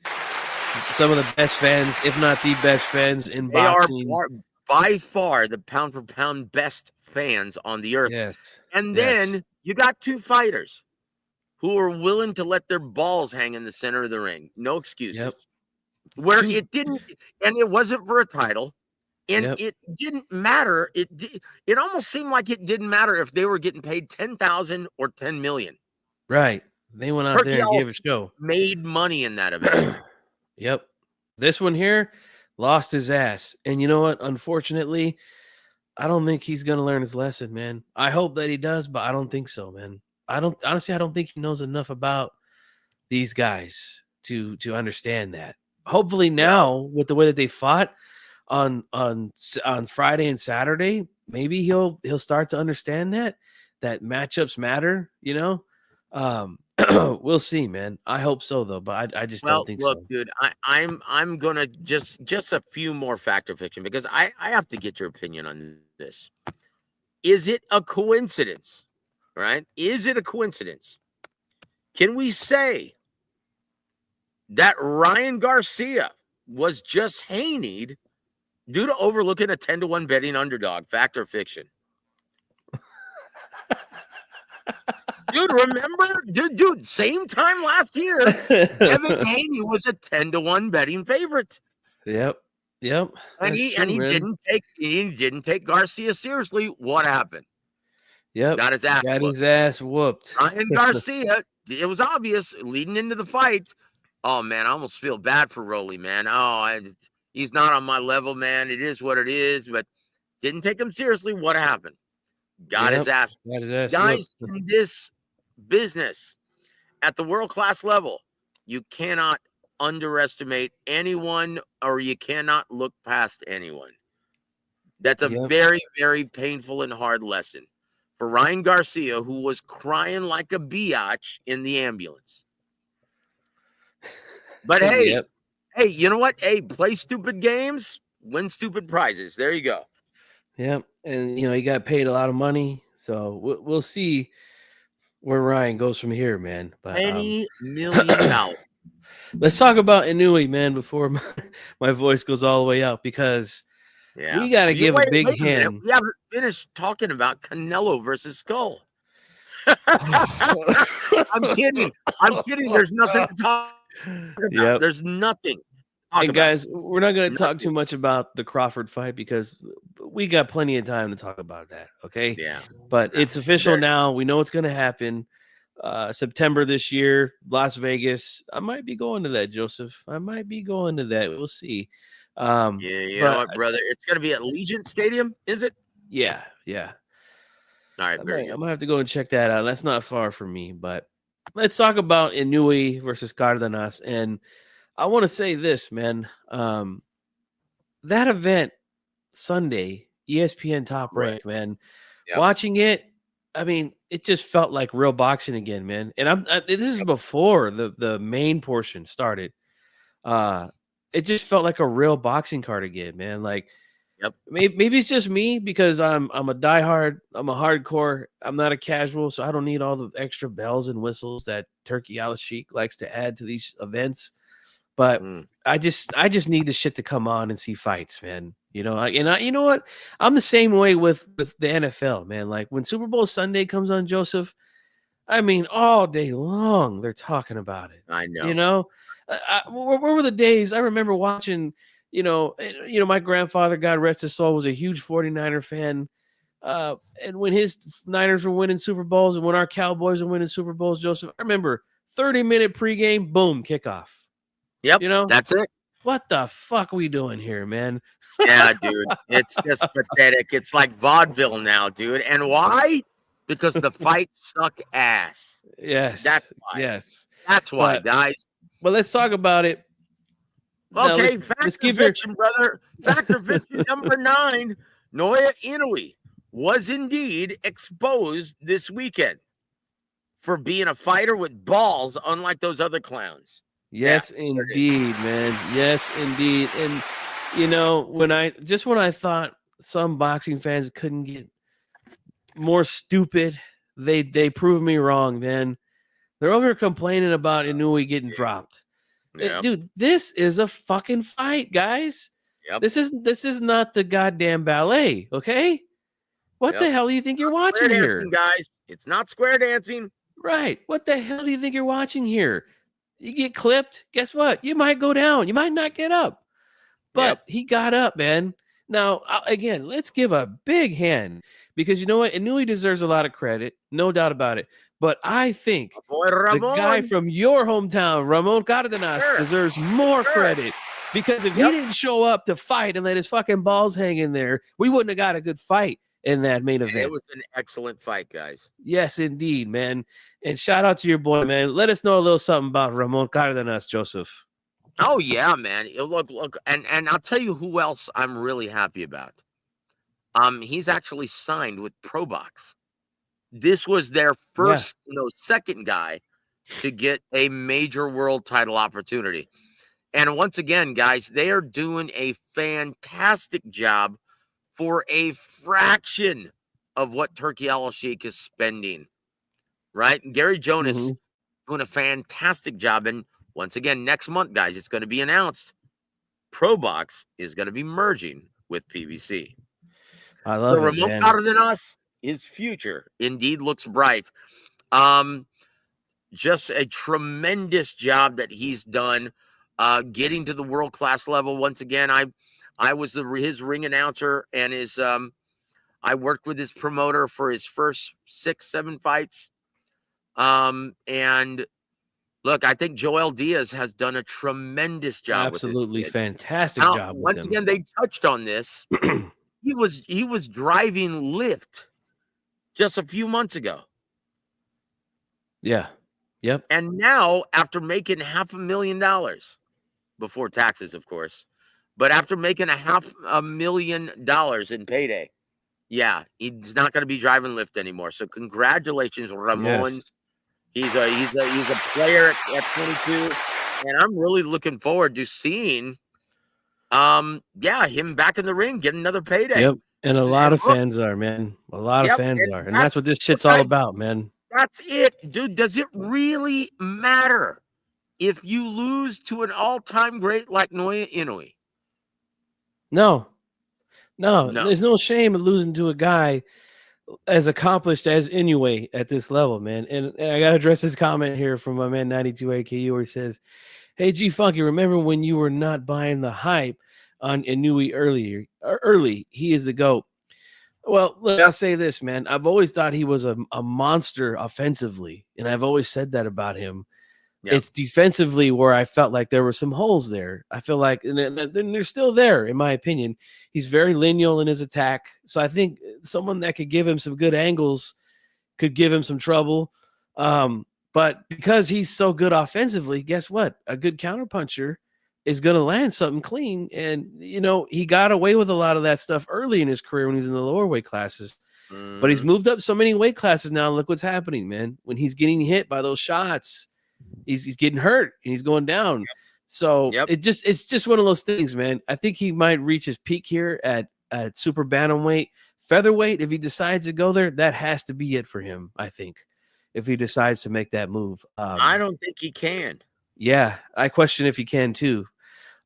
some of the best fans, if not the best fans in boxing. They are by far the pound for pound best fans on the earth. Yes. And then you got 2 fighters who are willing to let their balls hang in the center of the ring. No excuses. Yep. Where it didn't, and it wasn't for a title, and it didn't matter. It almost seemed like it didn't matter if they were getting paid $10,000 or $10 million. Right. They went out there and gave a show. Made money in that event. Yep. This one here lost his ass. And you know what? Unfortunately, I don't think he's going to learn his lesson, man. I hope that he does, but I don't think so, man. I don't think he knows enough about these guys to understand that. Hopefully now, with the way that they fought on Friday and Saturday, maybe he'll start to understand that matchups matter, We'll see, man. I hope so, though, but I just don't think so. Look, dude, I'm gonna just a few more fact or fiction because I have to get your opinion on this. Is it a coincidence? Right? Is it a coincidence? Can we say that Ryan Garcia was just Haneyed due to overlooking a 10-1 betting underdog? Fact or fiction? Dude, remember? Dude, same time last year, Devin Haney was a 10-1 betting favorite. Yep. And he didn't take Garcia seriously. What happened? Yep. Got his ass whooped. Ryan Garcia, it was obvious leading into the fight. Oh, man, I almost feel bad for Rolly, man. He's not on my level, man. It is what it is, but didn't take him seriously. What happened? Got his ass. Guys, in this business, at the world-class level, you cannot underestimate anyone or you cannot look past anyone. That's a very, very painful and hard lesson for Ryan Garcia, who was crying like a biatch in the ambulance. But hey, you know what? Hey, play stupid games, win stupid prizes. There you go. Yep. And, he got paid a lot of money. So we'll see where Ryan goes from here, man. But $20 million. Let's talk about Inoue, man, before my voice goes all the way out, because we got to give a big hand. We haven't finished talking about Canelo versus Skull. I'm kidding. There's nothing to talk about. Yep. There's nothing. And guys, we're not going to talk too much about the Crawford fight because we got plenty of time to talk about that. Okay. Yeah. But it's official now. We know what's going to happen. September this year, Las Vegas. I might be going to that, Joseph. I might be going to that. We'll see. Yeah, you know But what, brother? It's going to be at Allegiant Stadium, is it? yeah. All right, very I good. might have to go and check that out. That's not far from me. But let's talk about Inoue versus Cardenas. And I want to say this, man. That event Sunday, ESPN Top Right. Rank, man. Yep. Watching it, I mean, it just felt like real boxing again, man. And this is before the main portion started. It just felt like a real boxing card again, man. Like, Yep. maybe it's just me because I'm a diehard, I'm a hardcore, I'm not a casual, so I don't need all the extra bells and whistles that Turkey Al Sheikh likes to add to these events. But I just need this shit to come on and see fights, man. You know, you know what? I'm the same way with the NFL, man. Like when Super Bowl Sunday comes on, Joseph, I mean, all day long they're talking about it. I know. You know, where were the days? I remember watching. My grandfather, God rest his soul, was a huge 49er fan. And when his Niners were winning Super Bowls and when our Cowboys were winning Super Bowls, Joseph, I remember 30-minute pregame, boom, kickoff. Yep. You know, that's it. What the fuck are we doing here, man? Yeah, dude. It's just pathetic. It's like vaudeville now, dude. And why? Because the fights suck ass. Yes. That's why. Yes. That's why, guys. Well, let's talk about it. Okay, Factor Fiction, brother. Factor Fiction number 9, Naoya Inoue, was indeed exposed this weekend for being a fighter with balls, unlike those other clowns. Yes, indeed, man. Yes, indeed. And you know, when I thought some boxing fans couldn't get more stupid, they proved me wrong, man. They're over here complaining about Inoue getting dropped. Yep. Dude, this is a fucking fight, guys. Yep. This is not the goddamn ballet, okay? What the hell do you think you're watching here? Dancing, guys. It's not square dancing. Right. What the hell do you think you're watching here? You get clipped, guess what? You might go down. You might not get up. But he got up, man. Now, again, let's give a big hand because you know what? Inoue deserves a lot of credit, no doubt about it. But I think the guy from your hometown, Ramon Cardenas, deserves more credit because if he didn't show up to fight and let his fucking balls hang in there, we wouldn't have got a good fight in that main event. It was an excellent fight, guys. Yes, indeed, man. And shout out to your boy, man. Let us know a little something about Ramon Cardenas, Joseph. Oh, yeah, man. Look, and I'll tell you who else I'm really happy about. He's actually signed with ProBox. This was their first, second guy to get a major world title opportunity. And once again, guys, they are doing a fantastic job for a fraction of what Turkey Al Sheikh is spending. Right? And Gary Jonas doing a fantastic job. And once again, next month, guys, it's going to be announced. ProBox is going to be merging with PBC. I love it, Ramon man. Cardenas, his future indeed looks bright. Just a tremendous job that he's done getting to the world-class level. Once again, I was his ring announcer and I worked with his promoter for his first 6-7 fights. And look, I think Joel Diaz has done a tremendous job. Absolutely with this kid. fantastic job. Once again, they touched on this. He was driving Lyft just a few months ago. Yeah. Yep. And now, after making $500,000 before taxes, of course, but after making $500,000 in payday, he's not going to be driving Lyft anymore. So congratulations, Ramon. Yes. He's a player at 22, and I'm really looking forward to seeing, him back in the ring, get another payday. Yep, and a lot of fans are, man. A lot of fans are, and that's what this shit's all about, man. That's it, dude. Does it really matter if you lose to an all-time great like Naoya Inoue? No. There's no shame in losing to a guy as accomplished as Inoue at this level, man. And I got to address this comment here from my man 92AKU where he says, hey, G Funky, remember when you were not buying the hype on Inoue early? He is the GOAT. Well, look, I'll say this, man. I've always thought he was a monster offensively, and I've always said that about him. Yeah. It's defensively where I felt like there were some holes there. I feel like, and then they're still there, in my opinion. He's very lineal in his attack. So I think someone that could give him some good angles could give him some trouble. But because he's so good offensively, guess what? A good counterpuncher is going to land something clean. And, he got away with a lot of that stuff early in his career when he's in the lower weight classes. But he's moved up so many weight classes now. Look what's happening, man. When he's getting hit by those shots, he's getting hurt and he's going down. So it's just one of those things, man. I think he might reach his peak here at super bantamweight. Featherweight, if he decides to go there, that has to be it for him, I think, if he decides to make that move. I don't think he can. Yeah, I question if he can too.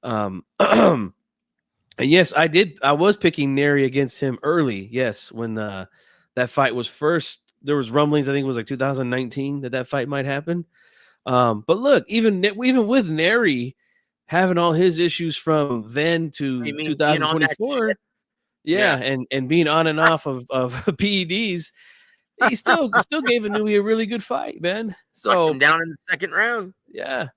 And yes, I was picking Neri against him early. Yes, when that fight was first, there was rumblings. I think it was like 2019 that fight might happen. But look, even with Neri having all his issues from then to 2024, and being on and off of PEDs, he still gave Inoue a really good fight, man. So him down in the second round. Yeah.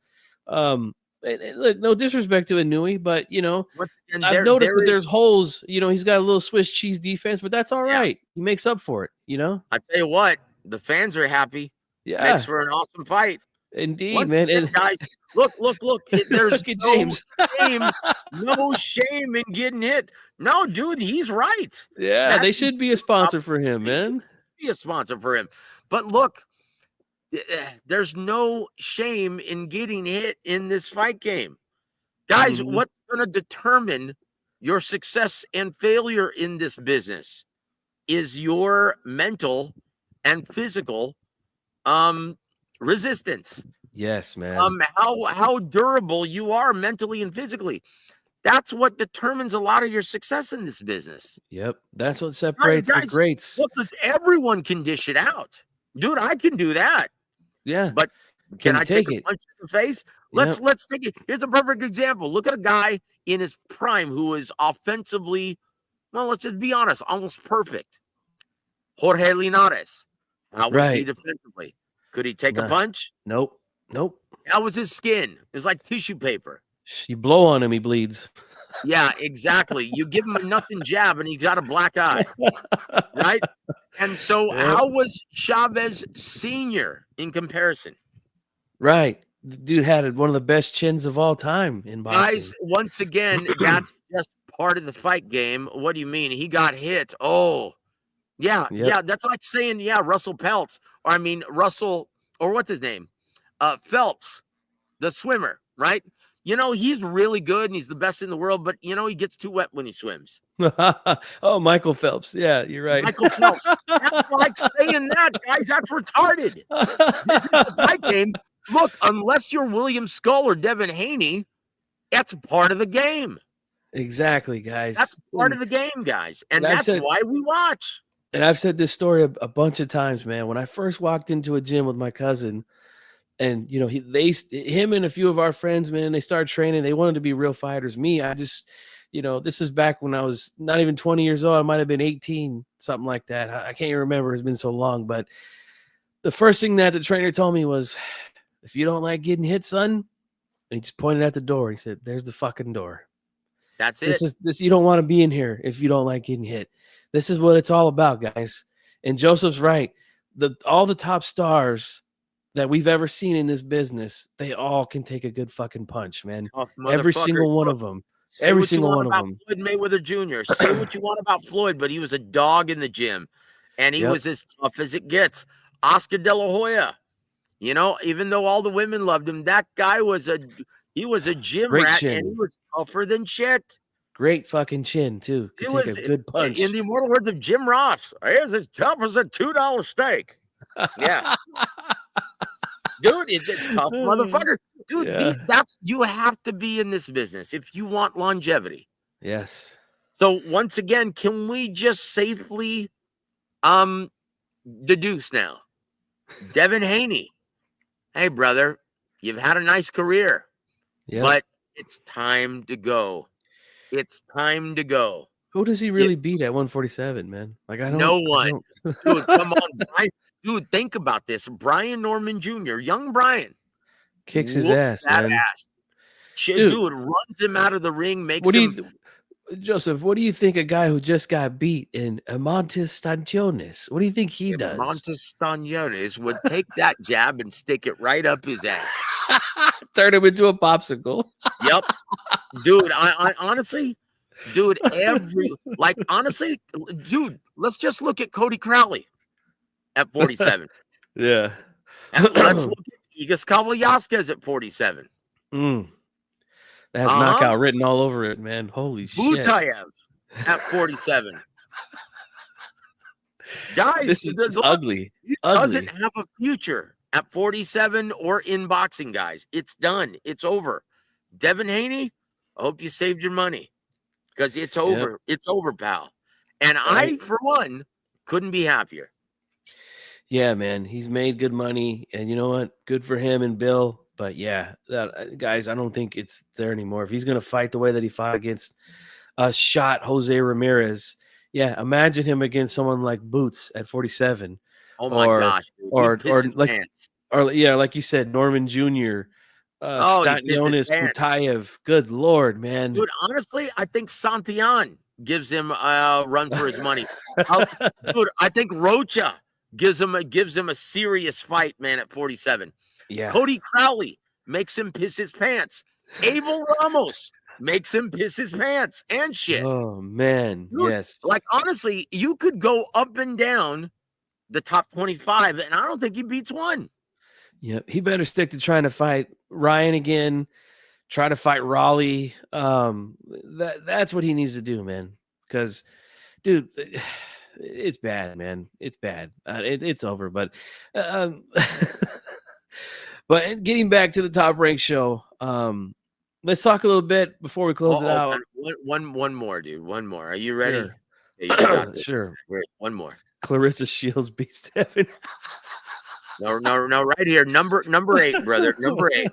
And look, no disrespect to Inoue, but I've noticed that there's holes. He's got a little Swiss cheese defense, but that's all right. He makes up for it. I tell you what, the fans are happy. Yeah, makes for an awesome fight. Indeed, man. And guys, look. There's look at James. No shame in getting hit. No, dude, he's right. Yeah, they should be a sponsor for him, man. Be a sponsor for him. But look, there's no shame in getting hit in this fight game. Guys, what's going to determine your success and failure in this business is your mental and physical resistance. Yes, man. How durable you are mentally and physically. That's what determines a lot of your success in this business. Yep. That's what separates the greats. Look, everyone can dish it out. Dude, I can do that. Yeah. But can I take a punch in the face? Let's take it. Here's a perfect example. Look at a guy in his prime who is offensively, well, let's just be honest, almost perfect. Jorge Linares. How was he defensively? Could he take a punch? Nope. How was his skin? It was like tissue paper. You blow on him, he bleeds. Yeah, exactly. You give him a nothing jab and he's got a black eye. Right? And so how was Chavez Sr. in comparison? Right. The dude had one of the best chins of all time in boxing. Guys, once again, that's just part of the fight game. What do you mean? He got hit. Oh, yeah. That's like saying, Russell Peltz. Or I mean, Russell, or what's his name? Phelps, the swimmer, right? He's really good and he's the best in the world, but he gets too wet when he swims. Oh, Michael Phelps. Yeah, you're right. Michael Phelps. That's like saying that, guys. That's retarded. This is the fight game. Look, unless you're William Skull or Devin Haney, that's part of the game. Exactly, guys. That's part of the game, guys. And that's why we watch. And I've said this story a bunch of times, man. When I first walked into a gym with my cousin, and him and a few of our friends, man, they started training. They wanted to be real fighters. Me, I just, this is back when I was not even 20 years old. I might have been 18, something like that. I can't even remember. It's been so long. But the first thing that the trainer told me was, if you don't like getting hit, son, and he just pointed at the door. He said, "There's the fucking door. That's it. This. You don't want to be in here if you don't like getting hit. This is what it's all about, guys." And Joseph's right. All the top stars that we've ever seen in this business, they all can take a good fucking punch, man. Every single one of them. Every single one of them. Floyd Mayweather Jr. Say what you want about Floyd, but he was a dog in the gym, and he was as tough as it gets. Oscar De La Hoya, even though all the women loved him, that guy was a gym rat, and he was tougher than shit. Great fucking chin too. Could take a good punch. In the immortal words of Jim Ross, he's as tough as a $2 steak. Yeah. Dude, it's a tough motherfucker. Dude, you have to be in this business if you want longevity. Yes. So once again, can we just safely deduce now? Devin Haney, hey brother, you've had a nice career, but it's time to go. It's time to go. Who does he really beat at 147, man? Like No I one. don't Dude, come on, Brian. Dude, think about this. Brian Norman Jr., young Brian, kicks his whoops ass, that man. ass. Dude, Dude, runs him out of the ring, makes what do him you Joseph, what do you think a guy who just got beat in Amantis Stanchonis? What do you think he does? Montestaniones would take that jab and stick it right up his ass. Turn him into a popsicle. Yep. Dude, I honestly, dude, honestly, dude, let's just look at Cody Crowley at 47. Yeah. Let's look at Igas Kavalyaskis at 47. That has knockout written all over it, man. Holy shit. Butayev at 47. Guys, This is ugly. He Ugly. doesn't have a future at 47 or in boxing, guys. It's done. It's over. Devin Haney, I hope you saved your money because it's over. Yep. It's over, pal. And I, for one, couldn't be happier. Yeah, man. He's made good money. And you know what? Good for him and Bill. But yeah, guys, I don't think it's there anymore. If he's going to fight the way that he fought against shot Jose Ramirez, yeah, imagine him against someone like Boots at 47. Oh my gosh, dude. or like pants. or yeah, like you said, Norman Jr., Stanionis, Butayev. Good Lord, man. Dude, honestly, I think Santillan gives him a run for his money. Dude, I think Rocha gives him a serious fight, man, at 47. Yeah. Cody Crowley makes him piss his pants. Abel Ramos makes him piss his pants and shit. Oh man, dude, yes. Like honestly, you could go up and down the top 25, and I don't think he beats one. Yep, he better stick to trying to fight Ryan again. Try to fight Raleigh. That's what he needs to do, man. Because, dude, it's bad, man. It's bad. It's over. But, but getting back to the Top Rank show, let's talk a little bit before we close it out. One more, dude. One more. Are you ready? Sure. Yeah, you got this. Sure. Great. One more. Clarissa Shields beats Devin. No, right here. Number 8, brother. Number 8.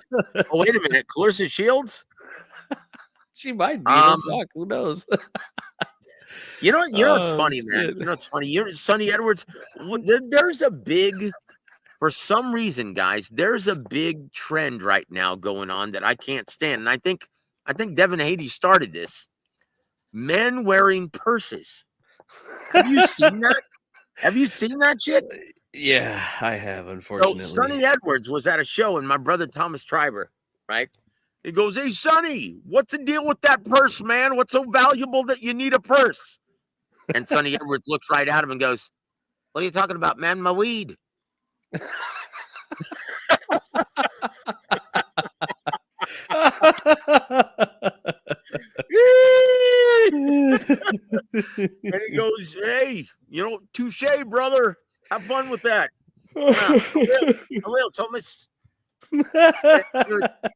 Oh, wait a minute. Clarissa Shields? She might be. Fuck, who knows? You know what's funny, man? You know what's funny? Sonny Edwards, there's a big, for some reason, guys, there's a big trend right now going on that I can't stand. And I think Devin Haney started this. Men wearing purses. Have you seen that? Have you seen that shit? Yeah, I have, unfortunately. So Sonny Edwards was at a show, and my brother Thomas Triber, right? He goes, "Hey, Sonny, what's the deal with that purse, man? What's so valuable that you need a purse?" And Sonny Edwards looks right at him and goes, "What are you talking about, man? My weed." And he goes, "Hey, touche, brother. Have fun with that." I will, Thomas. Dude,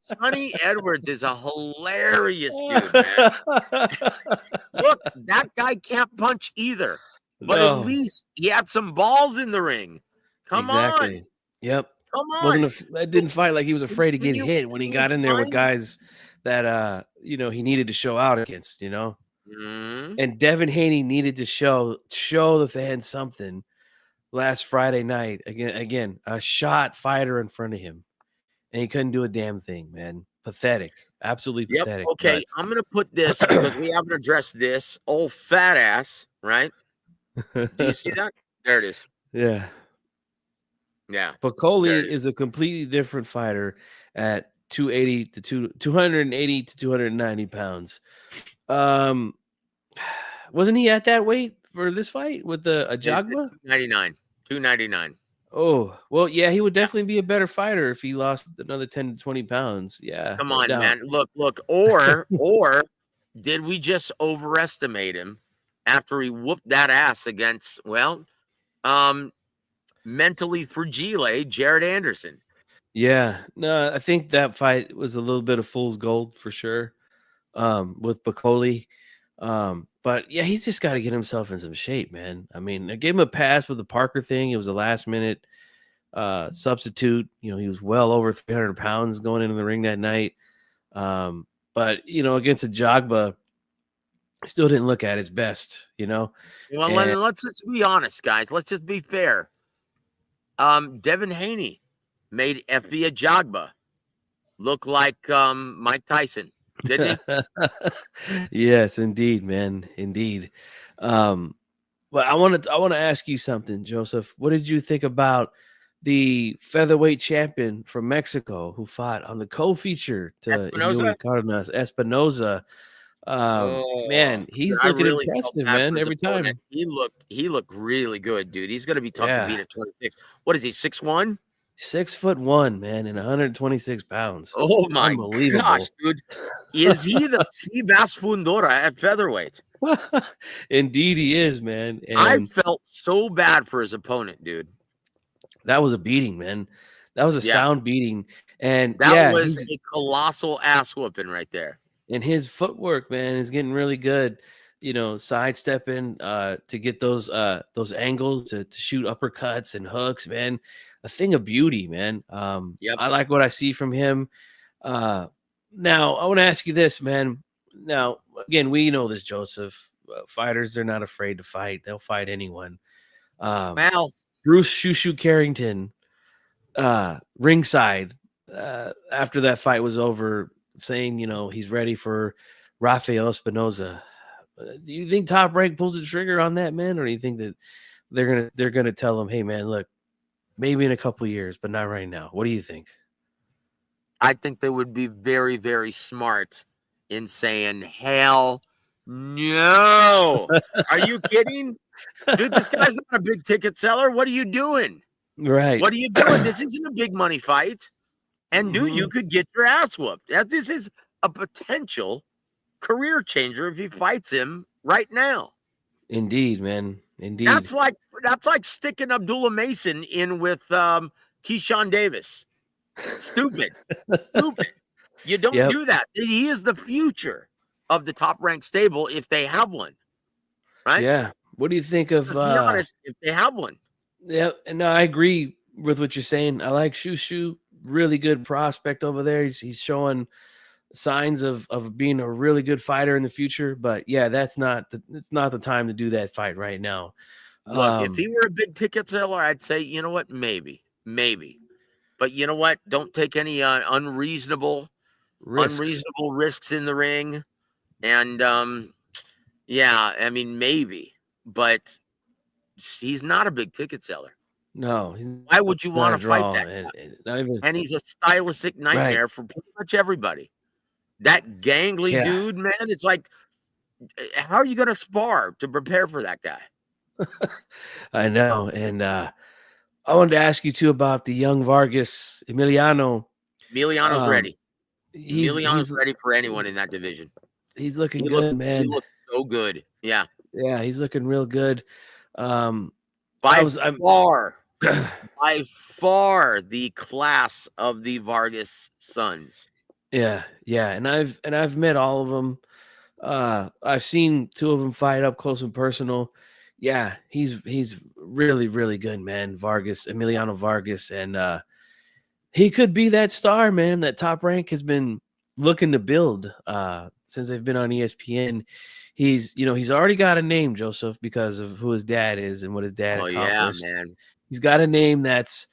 Sonny Edwards is a hilarious dude, man. Look, that guy can't punch either, but at least he had some balls in the ring. Come on. Yep. Come on. That didn't fight like he was afraid to get hit when he got in there with guys that he needed to show out against, Mm-hmm. And Devin Haney needed to show the fans something last Friday night. Again, a shot fighter in front of him. And he couldn't do a damn thing, man. Pathetic. Absolutely pathetic. Okay, but I'm going to put this because we haven't addressed this. Old fat ass, right? Do you see that? There it is. Yeah. Yeah. Piccoli is a completely different fighter at 280 to 290 pounds. Wasn't he at that weight for this fight with the Ajagba? 299. Oh, well, yeah, he would definitely be a better fighter if he lost another 10 to 20 pounds. Yeah. Come on, man. Look. Or did we just overestimate him after he whooped that ass against, mentally fragile Jared Anderson? Yeah. No, I think that fight was a little bit of fool's gold for sure with Piccoli. But yeah, he's just got to get himself in some shape, man. I mean, I gave him a pass with the Parker thing. It was a last minute substitute. He was well over 300 pounds going into the ring that night. But against Ajagba, still didn't look at his best, you know. Well, And let's just be honest, guys. Let's just be fair. Devin Haney made Effie Ajagba look like Mike Tyson, didn't he? yes, indeed, man, indeed. Um, but I want to ask you something, Joseph. What did you think about the featherweight champion from Mexico who fought on the co-feature to Espinoza. Inoue Cardenas, Espinoza? Oh, Man, dude, he's I looking really felt impressive, bad for man, his every opponent. time. He looked really good, dude. He's gonna be tough to Yeah, beat at 26. What is he, 6'1"? 6'1", man, and 126 pounds. Oh my gosh, Unbelievable. dude. Is he the Seabass Fundora at featherweight? Indeed, he is, man. I And felt so bad for his opponent, dude. that was a beating, man. That was a Yeah, sound beating. And that yeah, was he's a colossal ass whooping right there. and his footwork, man, is getting really good. You know, sidestepping to get those angles to shoot uppercuts and hooks, man. A thing of beauty, man. Yep. I like what I see from him. Uh, now I want to ask you this, man. Now, again, we know this, Joseph. Fighters, they're not afraid to fight. They'll fight anyone. Um, Well, Bruce Shushu Carrington, ringside, after that fight was over, saying, he's ready for Rafael Espinoza. Do you think Top Rank pulls the trigger on that, man, or do you think that they're gonna tell him, hey, man, look, maybe in a couple years, but not right now? What do you think? I think they would be very, very smart in saying, hell no. Are you kidding? Dude, this guy's not a big ticket seller. What are you doing? Right. What are you doing? This isn't a big money fight. And dude, you Mhm. could get your ass whooped. This is a potential career changer if he fights him right now. Indeed, man. Indeed. That's like sticking Abdullah Mason in with Keyshawn Davis. Stupid. Stupid. You don't Yep. do that. He is the future of the top ranked stable if they have one, right? Yeah. What do you think of Let's be honest, if they have one. yeah, and no, I agree with what you're saying. I like Shushu, really good prospect over there. He's showing signs of being a really good fighter in the future. But yeah, it's not the time to do that fight right now. Look, if he Um, were a big ticket seller, I'd say, you know what, maybe, maybe. But you know what? Don't take any unreasonable Risks. risks in the ring. And yeah, I mean maybe, but he's not a big ticket seller. No, he's Why would you not want a to fight draw, that? and not even And he's a stylistic right. nightmare for pretty much everybody. That gangly Yeah, dude, man, it's like, how are you going to spar to prepare for that guy? I know. And I wanted to ask you too about the young Vargas Emiliano. Emiliano's Um, ready. he's Emiliano's he's ready for anyone in that division. he's looking He good, looks he man. looks so good. Yeah, Yeah, he's looking real good. Um, I by was I'm far, by far the class of the Vargas sons. yeah, yeah, and I've met all of them. I've seen two of them fight up close and personal. Yeah, he's really really good, man. Vargas, Emiliano Vargas, and he could be that star, man. That Top Rank has been looking to build since they've been on ESPN. He's already got a name, Joseph, because of who his dad is and what his dad Oh yeah, accomplished. man. He's got a name that's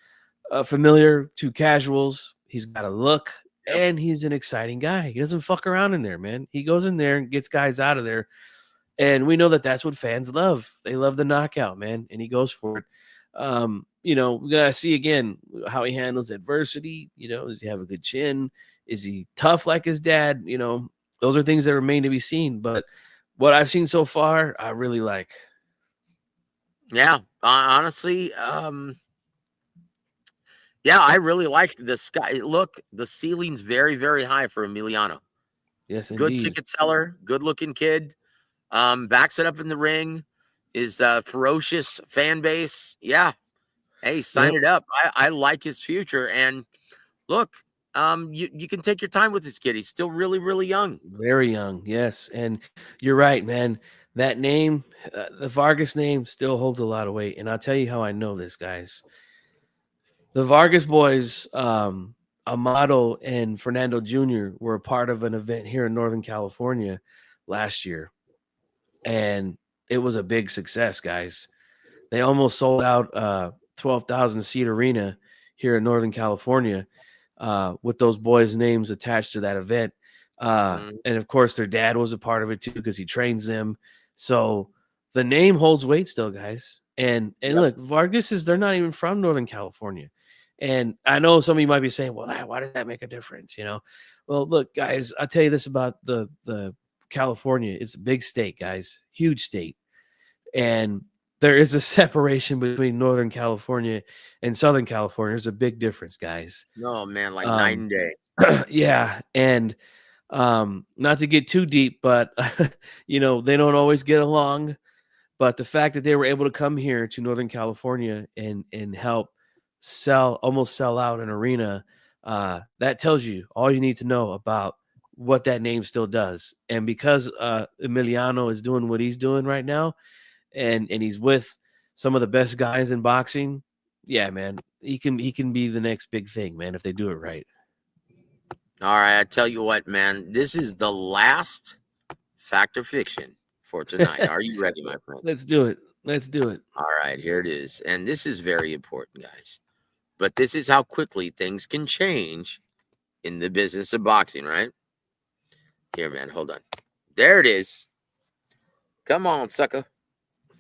familiar to casuals. He's got a look, Yep. and he's an exciting guy. He doesn't fuck around in there, man. He goes in there and gets guys out of there, and we know that that's what fans love. They love the knockout, man, and he goes for it. We gotta see again how he handles adversity. Does he have a good chin? Is he tough like his dad? Those are things that remain to be seen. But what I've seen so far, I really like. Yeah. Honestly, yeah, I really liked this guy. Look, the ceiling's very, very high for Emiliano. Yes, Good indeed. ticket seller, good looking kid. Backs it up in the ring. Is ferocious fan base. Yeah. Hey, sign Yep. it up. I like his future. And look, you can take your time with this kid. He's still really, really young. Very young, yes, and you're right, man. That name, the Vargas name, still holds a lot of weight, and I'll tell you how I know this, guys. The Vargas boys, Amado and Fernando Jr. were a part of an event here in Northern California last year, and it was a big success, guys. They almost sold out 12,000 seat arena here in Northern California with those boys' names attached to that event. And of course, their dad was a part of it too because he trains them. So the name holds weight still, guys. And Yep. look, they're not even from Northern California. And I know some of you might be saying, well, why does that make a difference? Well, look, guys, I'll tell you this about the California. It's a big state, guys, huge state. And there is a separation between Northern California and Southern California. There's a big difference, guys. No, man, like night and day. Yeah. And not to get too deep, but they don't always get along. But the fact that they were able to come here to Northern California and help almost sell out an arena, that tells you all you need to know about what that name still does. And because Emiliano is doing what he's doing right now, and he's with some of the best guys in boxing, yeah, man, he can be the next big thing, man, if they do it right. All right, I tell you what, man, this is the last fact or fiction for tonight. Are you ready, my friend? Let's do it. All right, here it is. And this is very important, guys. But this is how quickly things can change in the business of boxing, right? Here, man, hold on. There it is. Come on, sucker.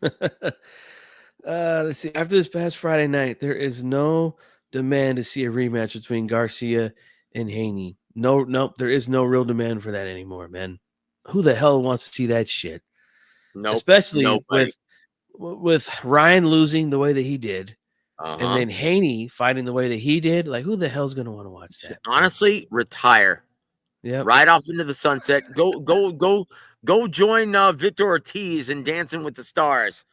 Let's see. After this past Friday night, there is no demand to see a rematch between Garcia and Haney. Nope. There is no real demand for that anymore, man. Who the hell wants to see that shit? Nope. Especially with Ryan losing the way that he did, and then Haney fighting the way that he did. Like, who the hell's gonna want to watch that? Honestly, retire. Yeah. Right off into the sunset. Go join Victor Ortiz and Dancing with the Stars.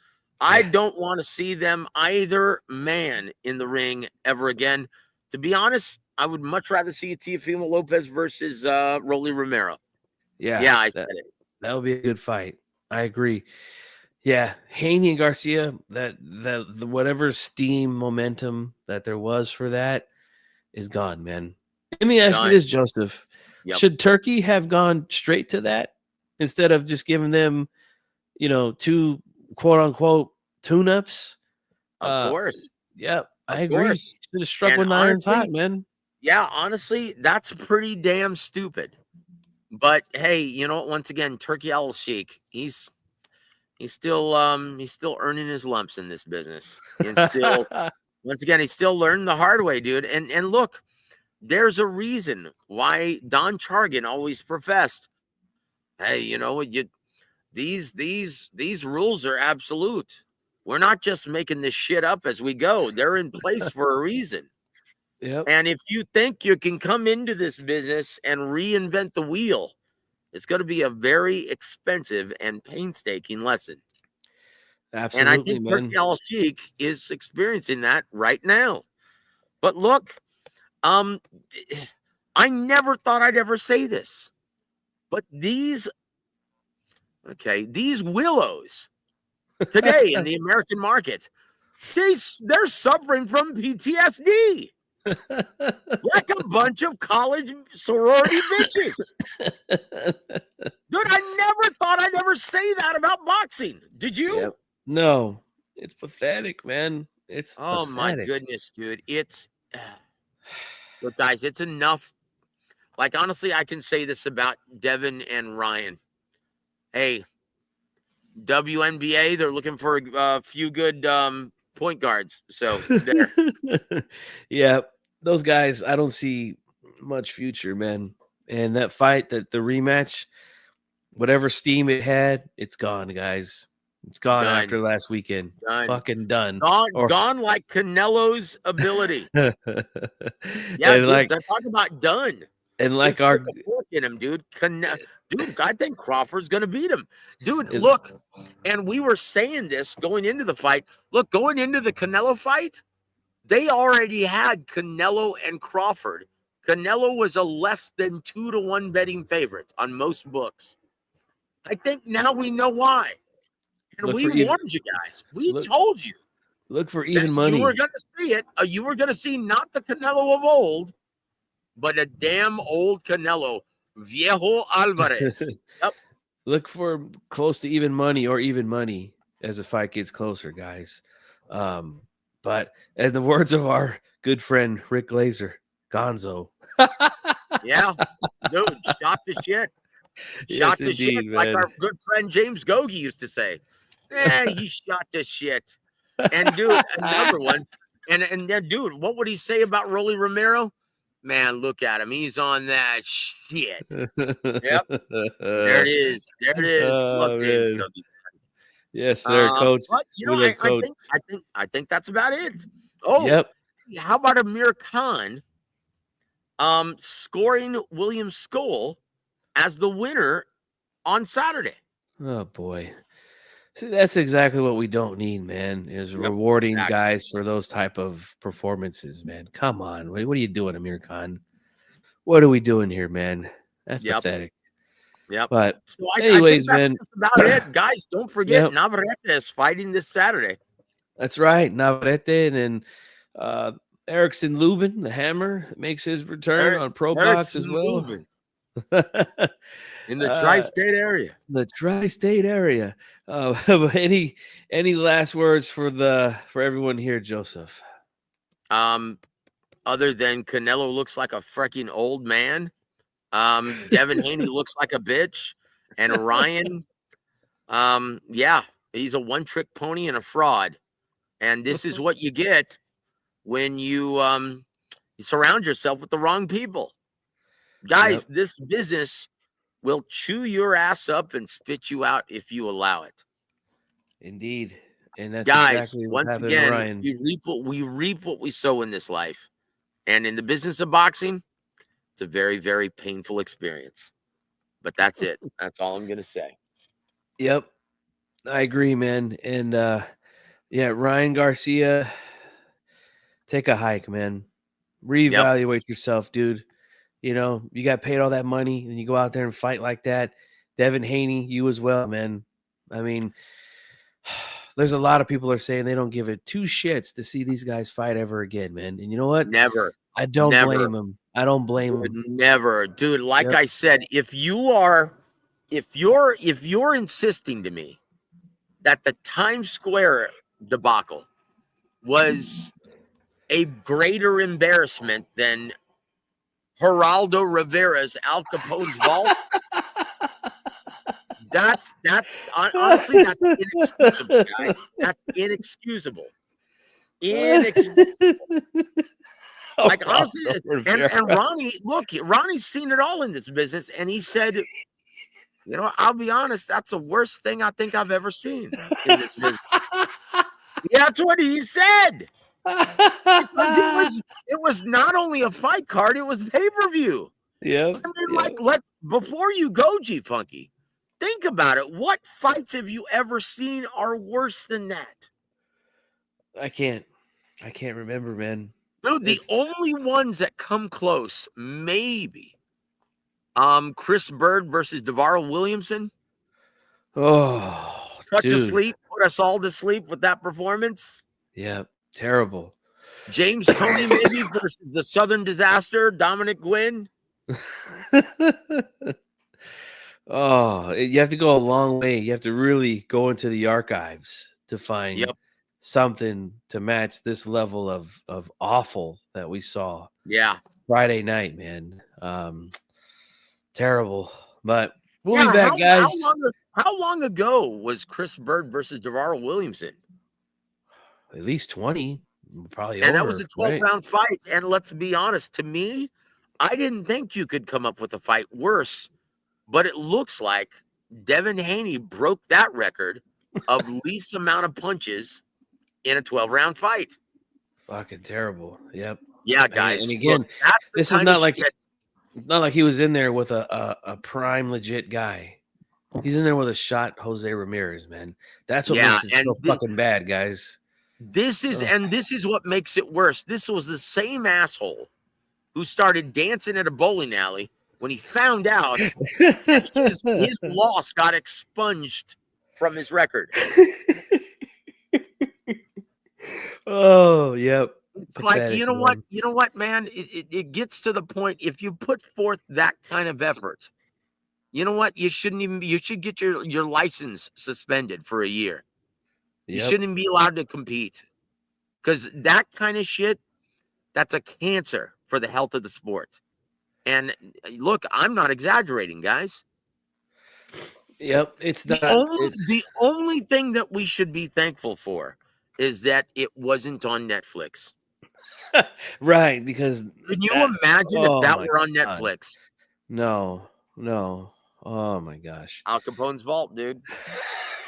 I don't want to see them either man in the ring ever again. To be honest, I would much rather see Teofimo Lopez versus Rolly Romero. Yeah, I said it. That would be a good fight. I agree. Yeah, Haney and Garcia, the whatever steam momentum that there was for that is gone, man. Let me ask you this, Joseph. Yep. Should Turkey have gone straight to that instead of just giving them, 2 quote unquote tune-ups? Of course. Yeah, I agree. Should have struck when the iron's hot, man. Yeah, honestly, that's pretty damn stupid. But hey, once again, Turkey Al-Sheikh, he's still earning his lumps in this business. And still once again, he's still learning the hard way, dude. And look, there's a reason why Don Chargan always professed, hey, these rules are absolute. We're not just making this shit up as we go. They're in place for a reason. Yep. And if you think you can come into this business and reinvent the wheel, it's going to be a very expensive and painstaking lesson. Absolutely, and I think Turkey Al-Sheikh is experiencing that right now. But look, I never thought I'd ever say this, but these willows today in the American market, they're suffering from PTSD. Like a bunch of college sorority bitches. Dude, I never thought I'd ever say that about boxing. Did you? Yep. No, it's pathetic, man. It's pathetic. My goodness, dude. Look, guys, it's enough. Like, honestly, I can say this about Devin and Ryan. Hey, WNBA, they're looking for a few good point guards. So there. Yeah, those guys, I don't see much future, man. And that fight, the rematch, whatever steam it had, it's gone, guys. It's gone after last weekend. Fucking done. Gone like Canelo's ability. Yeah, dude, like, talk about done. And like our fork in him, dude. Dude, I think Crawford's gonna beat him. Dude, look, and we were saying this going into the fight. Look, going into the Canelo fight, they already had Canelo and Crawford. Canelo was a less than 2-1 betting favorite on most books. I think now we know why. And we warned you guys. We told you. Look for even money. You were going to see it. You were going to see not the Canelo of old, but a damn old Canelo. Viejo Alvarez. Yep. Look for close to even money or even money as the fight gets closer, guys. But in the words of our good friend Rick Glazer, Gonzo. Yeah, dude, shot to shit. Yes, Shot to shit, indeed, like man. our good friend James Gogi used to say. He shot to shit. And dude, another one. And then, dude, what would he say about Rolly Romero? Man, look at him. He's on that shit. Yep. There it is. There it is. Love Oh James man. Gogi. Yes, sir. Coach. But We love Coach. I think that's about it. Oh, Yep. how about Amir Khan scoring William Skoll as the winner on Saturday? Oh boy. See, that's exactly what we don't need, man, is Yep, rewarding exactly. guys for those type of performances, man. Come on. What are you doing, Amir Khan? What are we doing here, man? That's Yep. pathetic. Yep. But So I think anyways, that's man. just about it. Guys, don't forget Yep, Navarrete is fighting this Saturday. that's right. Navarrete and then Erickson Lubin, the hammer, makes his return on Pro Box Erickson as well. Lubin in the tri-state area. The tri-state area. Any last words for everyone here, Joseph? Other than Canelo looks like a freaking old man. Devin Haney looks like a bitch. And Ryan, yeah, he's a one-trick pony and a fraud. And this is what you get when you surround yourself with the wrong people. Guys, Yep, this business will chew your ass up and spit you out if you allow it. indeed. And that's Guys, exactly what once happened to again, Ryan. we reap what we sow in this life. And in the business of boxing, it's a very, very painful experience. But that's it. That's all I'm gonna say. Yep, I agree, man. And yeah, Ryan Garcia, take a hike, man. Yep. Reevaluate yourself, dude. You know, you got paid all that money, and you go out there and fight like that. Devin Haney, you as well, man. I mean, there's a lot of people are saying they don't give it two shits to see these guys fight ever again, man. And you know what? Never. I don't Never. blame them. I don't blame Dude, them. never. Dude, like Yep. I said, if you're insisting to me that the Times Square debacle was a greater embarrassment than Geraldo Rivera's Al Capone's vault, that's honestly that's inexcusable, guys. That's inexcusable. Inexcusable. Like honestly, and Ronnie, look, Ronnie's seen it all in this business, and he said, you know, I'll be honest, that's the worst thing I think I've ever seen in this business. Yeah, that's what he said. Because it was not only a fight card, it was pay-per-view. Yep. I mean, like, before you go, G Funky, think about it. What fights have you ever seen are worse than that? I can't remember, man. Dude, the It's only ones that come close, maybe, Chris Bird versus Devaro Williamson. oh, Touch dude. asleep, put us all to sleep with that performance. Yeah, terrible. James Toney, maybe versus the Southern Disaster, Dominic Gwynn. Oh, you have to go a long way. You have to really go into the archives to find Yep. something to match this level of awful that we saw Yeah. Friday night, man. Terrible. But we'll Yeah. be back, guys. How long ago was Chris Bird versus Devaro Williamson? At least 20, probably And over, that was a 12 right? round fight. And let's be honest, to me, I didn't think you could come up with a fight worse, but it looks like Devin Haney broke that record of least amount of punches in a 12 round fight. Fucking terrible. Yep. Yeah, And guys. again, Look, that's the this is kind not of like shit. not like he was in there with a prime legit guy. He's in there with a shot Jose Ramirez, man. That's what Yeah, makes it so fucking bad, guys. this is what makes it worse. This was the same asshole who started dancing at a bowling alley when he found out his loss got expunged from his record. Oh, yep. It's Pathetic, like, man. you know what, man? It gets to the point, if you put forth that kind of effort, You know what? You shouldn't even be, you should get your license suspended for a year. You Yep. shouldn't be allowed to compete because that kind of shit, that's a cancer for the health of the sport. And look, I'm not exaggerating, guys. Yep. It's The not. only the only thing that we should be thankful for is that it wasn't on Netflix. Right, because Can you that. imagine if Oh that my were on God. Netflix? No. Oh my gosh. Al Capone's vault, dude.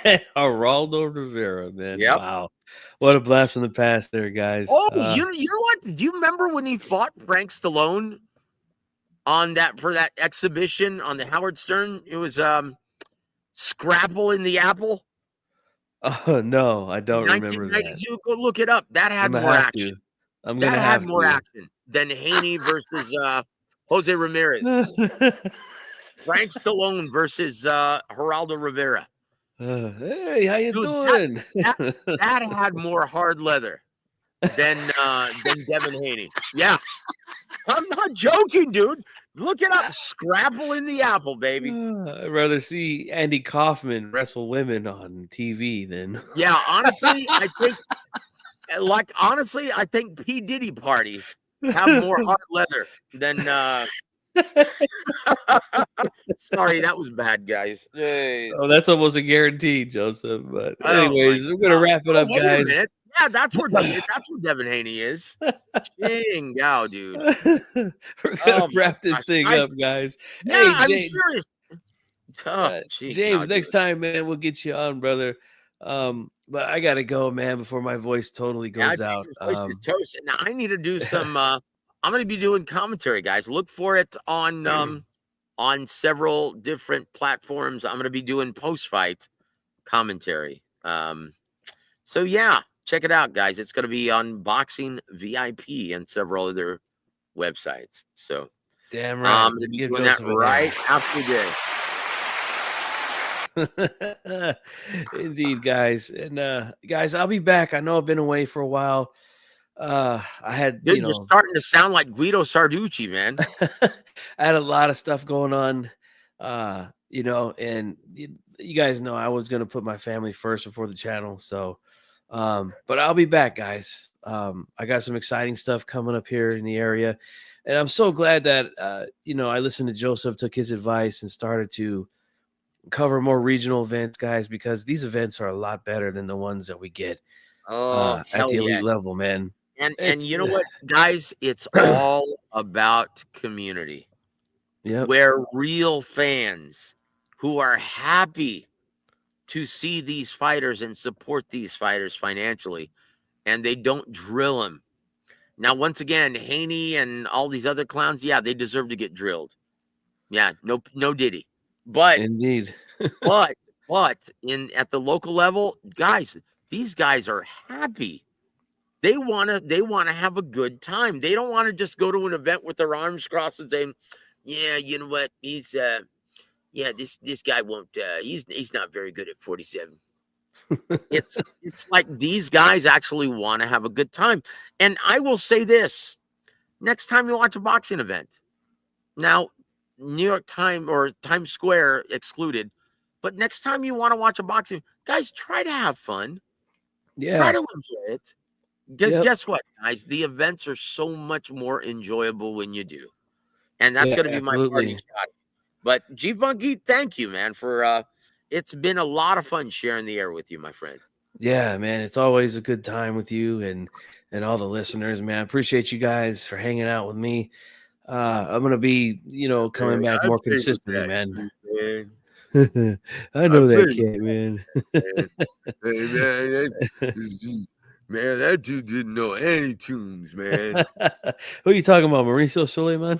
Geraldo Rivera, man. Yep. Wow. What a blast from the past there, guys. Oh, you know what? Do you remember when he fought Frank Stallone on for that exhibition on the Howard Stern? It was Scrapple in the Apple. Oh no, I don't remember that. 1992. Go look it up. That had I'm gonna more have action. to. I'm That gonna had have more to. action than Haney versus Jose Ramirez. Frank Stallone versus Geraldo Rivera. Hey, how you Dude, doing? that had more hard leather than Devin Haney. Yeah, I'm not joking, dude. Look it up. Scrapple in the Apple, baby. I'd rather see Andy Kaufman wrestle women on TV than. Yeah, honestly, I think P. Diddy parties have more hard leather than sorry, that was bad, guys. Jeez. Oh, that's almost a guarantee, Joseph. But Oh my anyways, we're gonna God. wrap it up, Wait a guys. minute. Yeah, that's where Devin Haney is. Dang, wow, dude. We're gonna Oh my wrap this gosh. thing up, guys. Yeah, Hey, I'm James. serious. Oh, geez, no, James, next dude. time, man, we'll get you on, brother. But I gotta go, man, before my voice totally Yeah, goes out. Jason's voice is toast. Now I need to do some I'm gonna be doing commentary, guys. Look for it on several different platforms. I'm gonna be doing post-fight commentary. So yeah, check it out, guys. It's gonna be on Boxing VIP and several other websites. So Damn right. I'm gonna be Give doing that Joseph a right after this. Indeed, guys. And guys, I'll be back. I know I've been away for a while. I had, Dude, you're starting to sound like Guido Sarducci, man. I had a lot of stuff going on, and you guys know I was gonna put my family first before the channel. So, but I'll be back, guys. I got some exciting stuff coming up here in the area, and I'm so glad that I listened to Joseph, took his advice, and started to cover more regional events, guys, because these events are a lot better than the ones that we get Oh, at hell the yeah. elite level, man. And you know what, guys? It's all about community. Yep. Where real fans who are happy to see these fighters and support these fighters financially, and they don't drill them. Now, once again, Haney and all these other clowns, yeah, they deserve to get drilled. Yeah, no Diddy. But Indeed. but at the local level, guys, these guys are happy. They wanna have a good time. They don't want to just go to an event with their arms crossed and saying, "Yeah, you know what? He's this guy won't. He's not very good at 47." It's like these guys actually want to have a good time. And I will say this: next time you watch a boxing event, now New York Time or Times Square excluded, but next time you want to watch a boxing, guys, try to have fun. Try Yeah. to enjoy it. Because guess what, guys? The events are so much more enjoyable when you do. And that's Yeah, going to be my parting absolutely. shot. But G Funky, thank you, man, for it's been a lot of fun sharing the air with you, my friend. Yeah, man, it's always a good time with you and all the listeners, man. I appreciate you guys for hanging out with me. I'm gonna be, coming back I more played with consistently, that man. dude, man. I I know that played with cat, man. that, man. Hey, man, that dude didn't know any tunes, man. Who are you talking about, Mauricio Suleiman?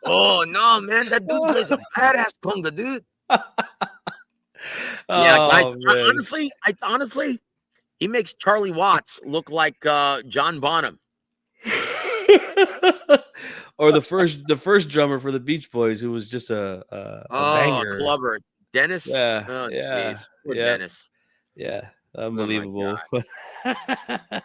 Oh no, man, that dude plays a badass conga, dude. Yeah, guys. Oh man. Honestly, he makes Charlie Watts look like John Bonham. Or the first drummer for the Beach Boys, who was just a banger. Clubber. Dennis. Yeah, Oh, yeah, jeez. Poor yeah, Dennis. yeah. Oh my Unbelievable. God.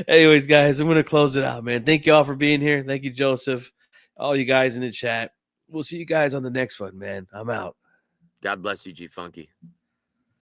Anyways, guys, I'm gonna close it out, man. Thank you all for being here. Thank you, Joseph. All you guys in the chat. We'll see you guys on the next one, man. I'm out. God bless you, G Funky.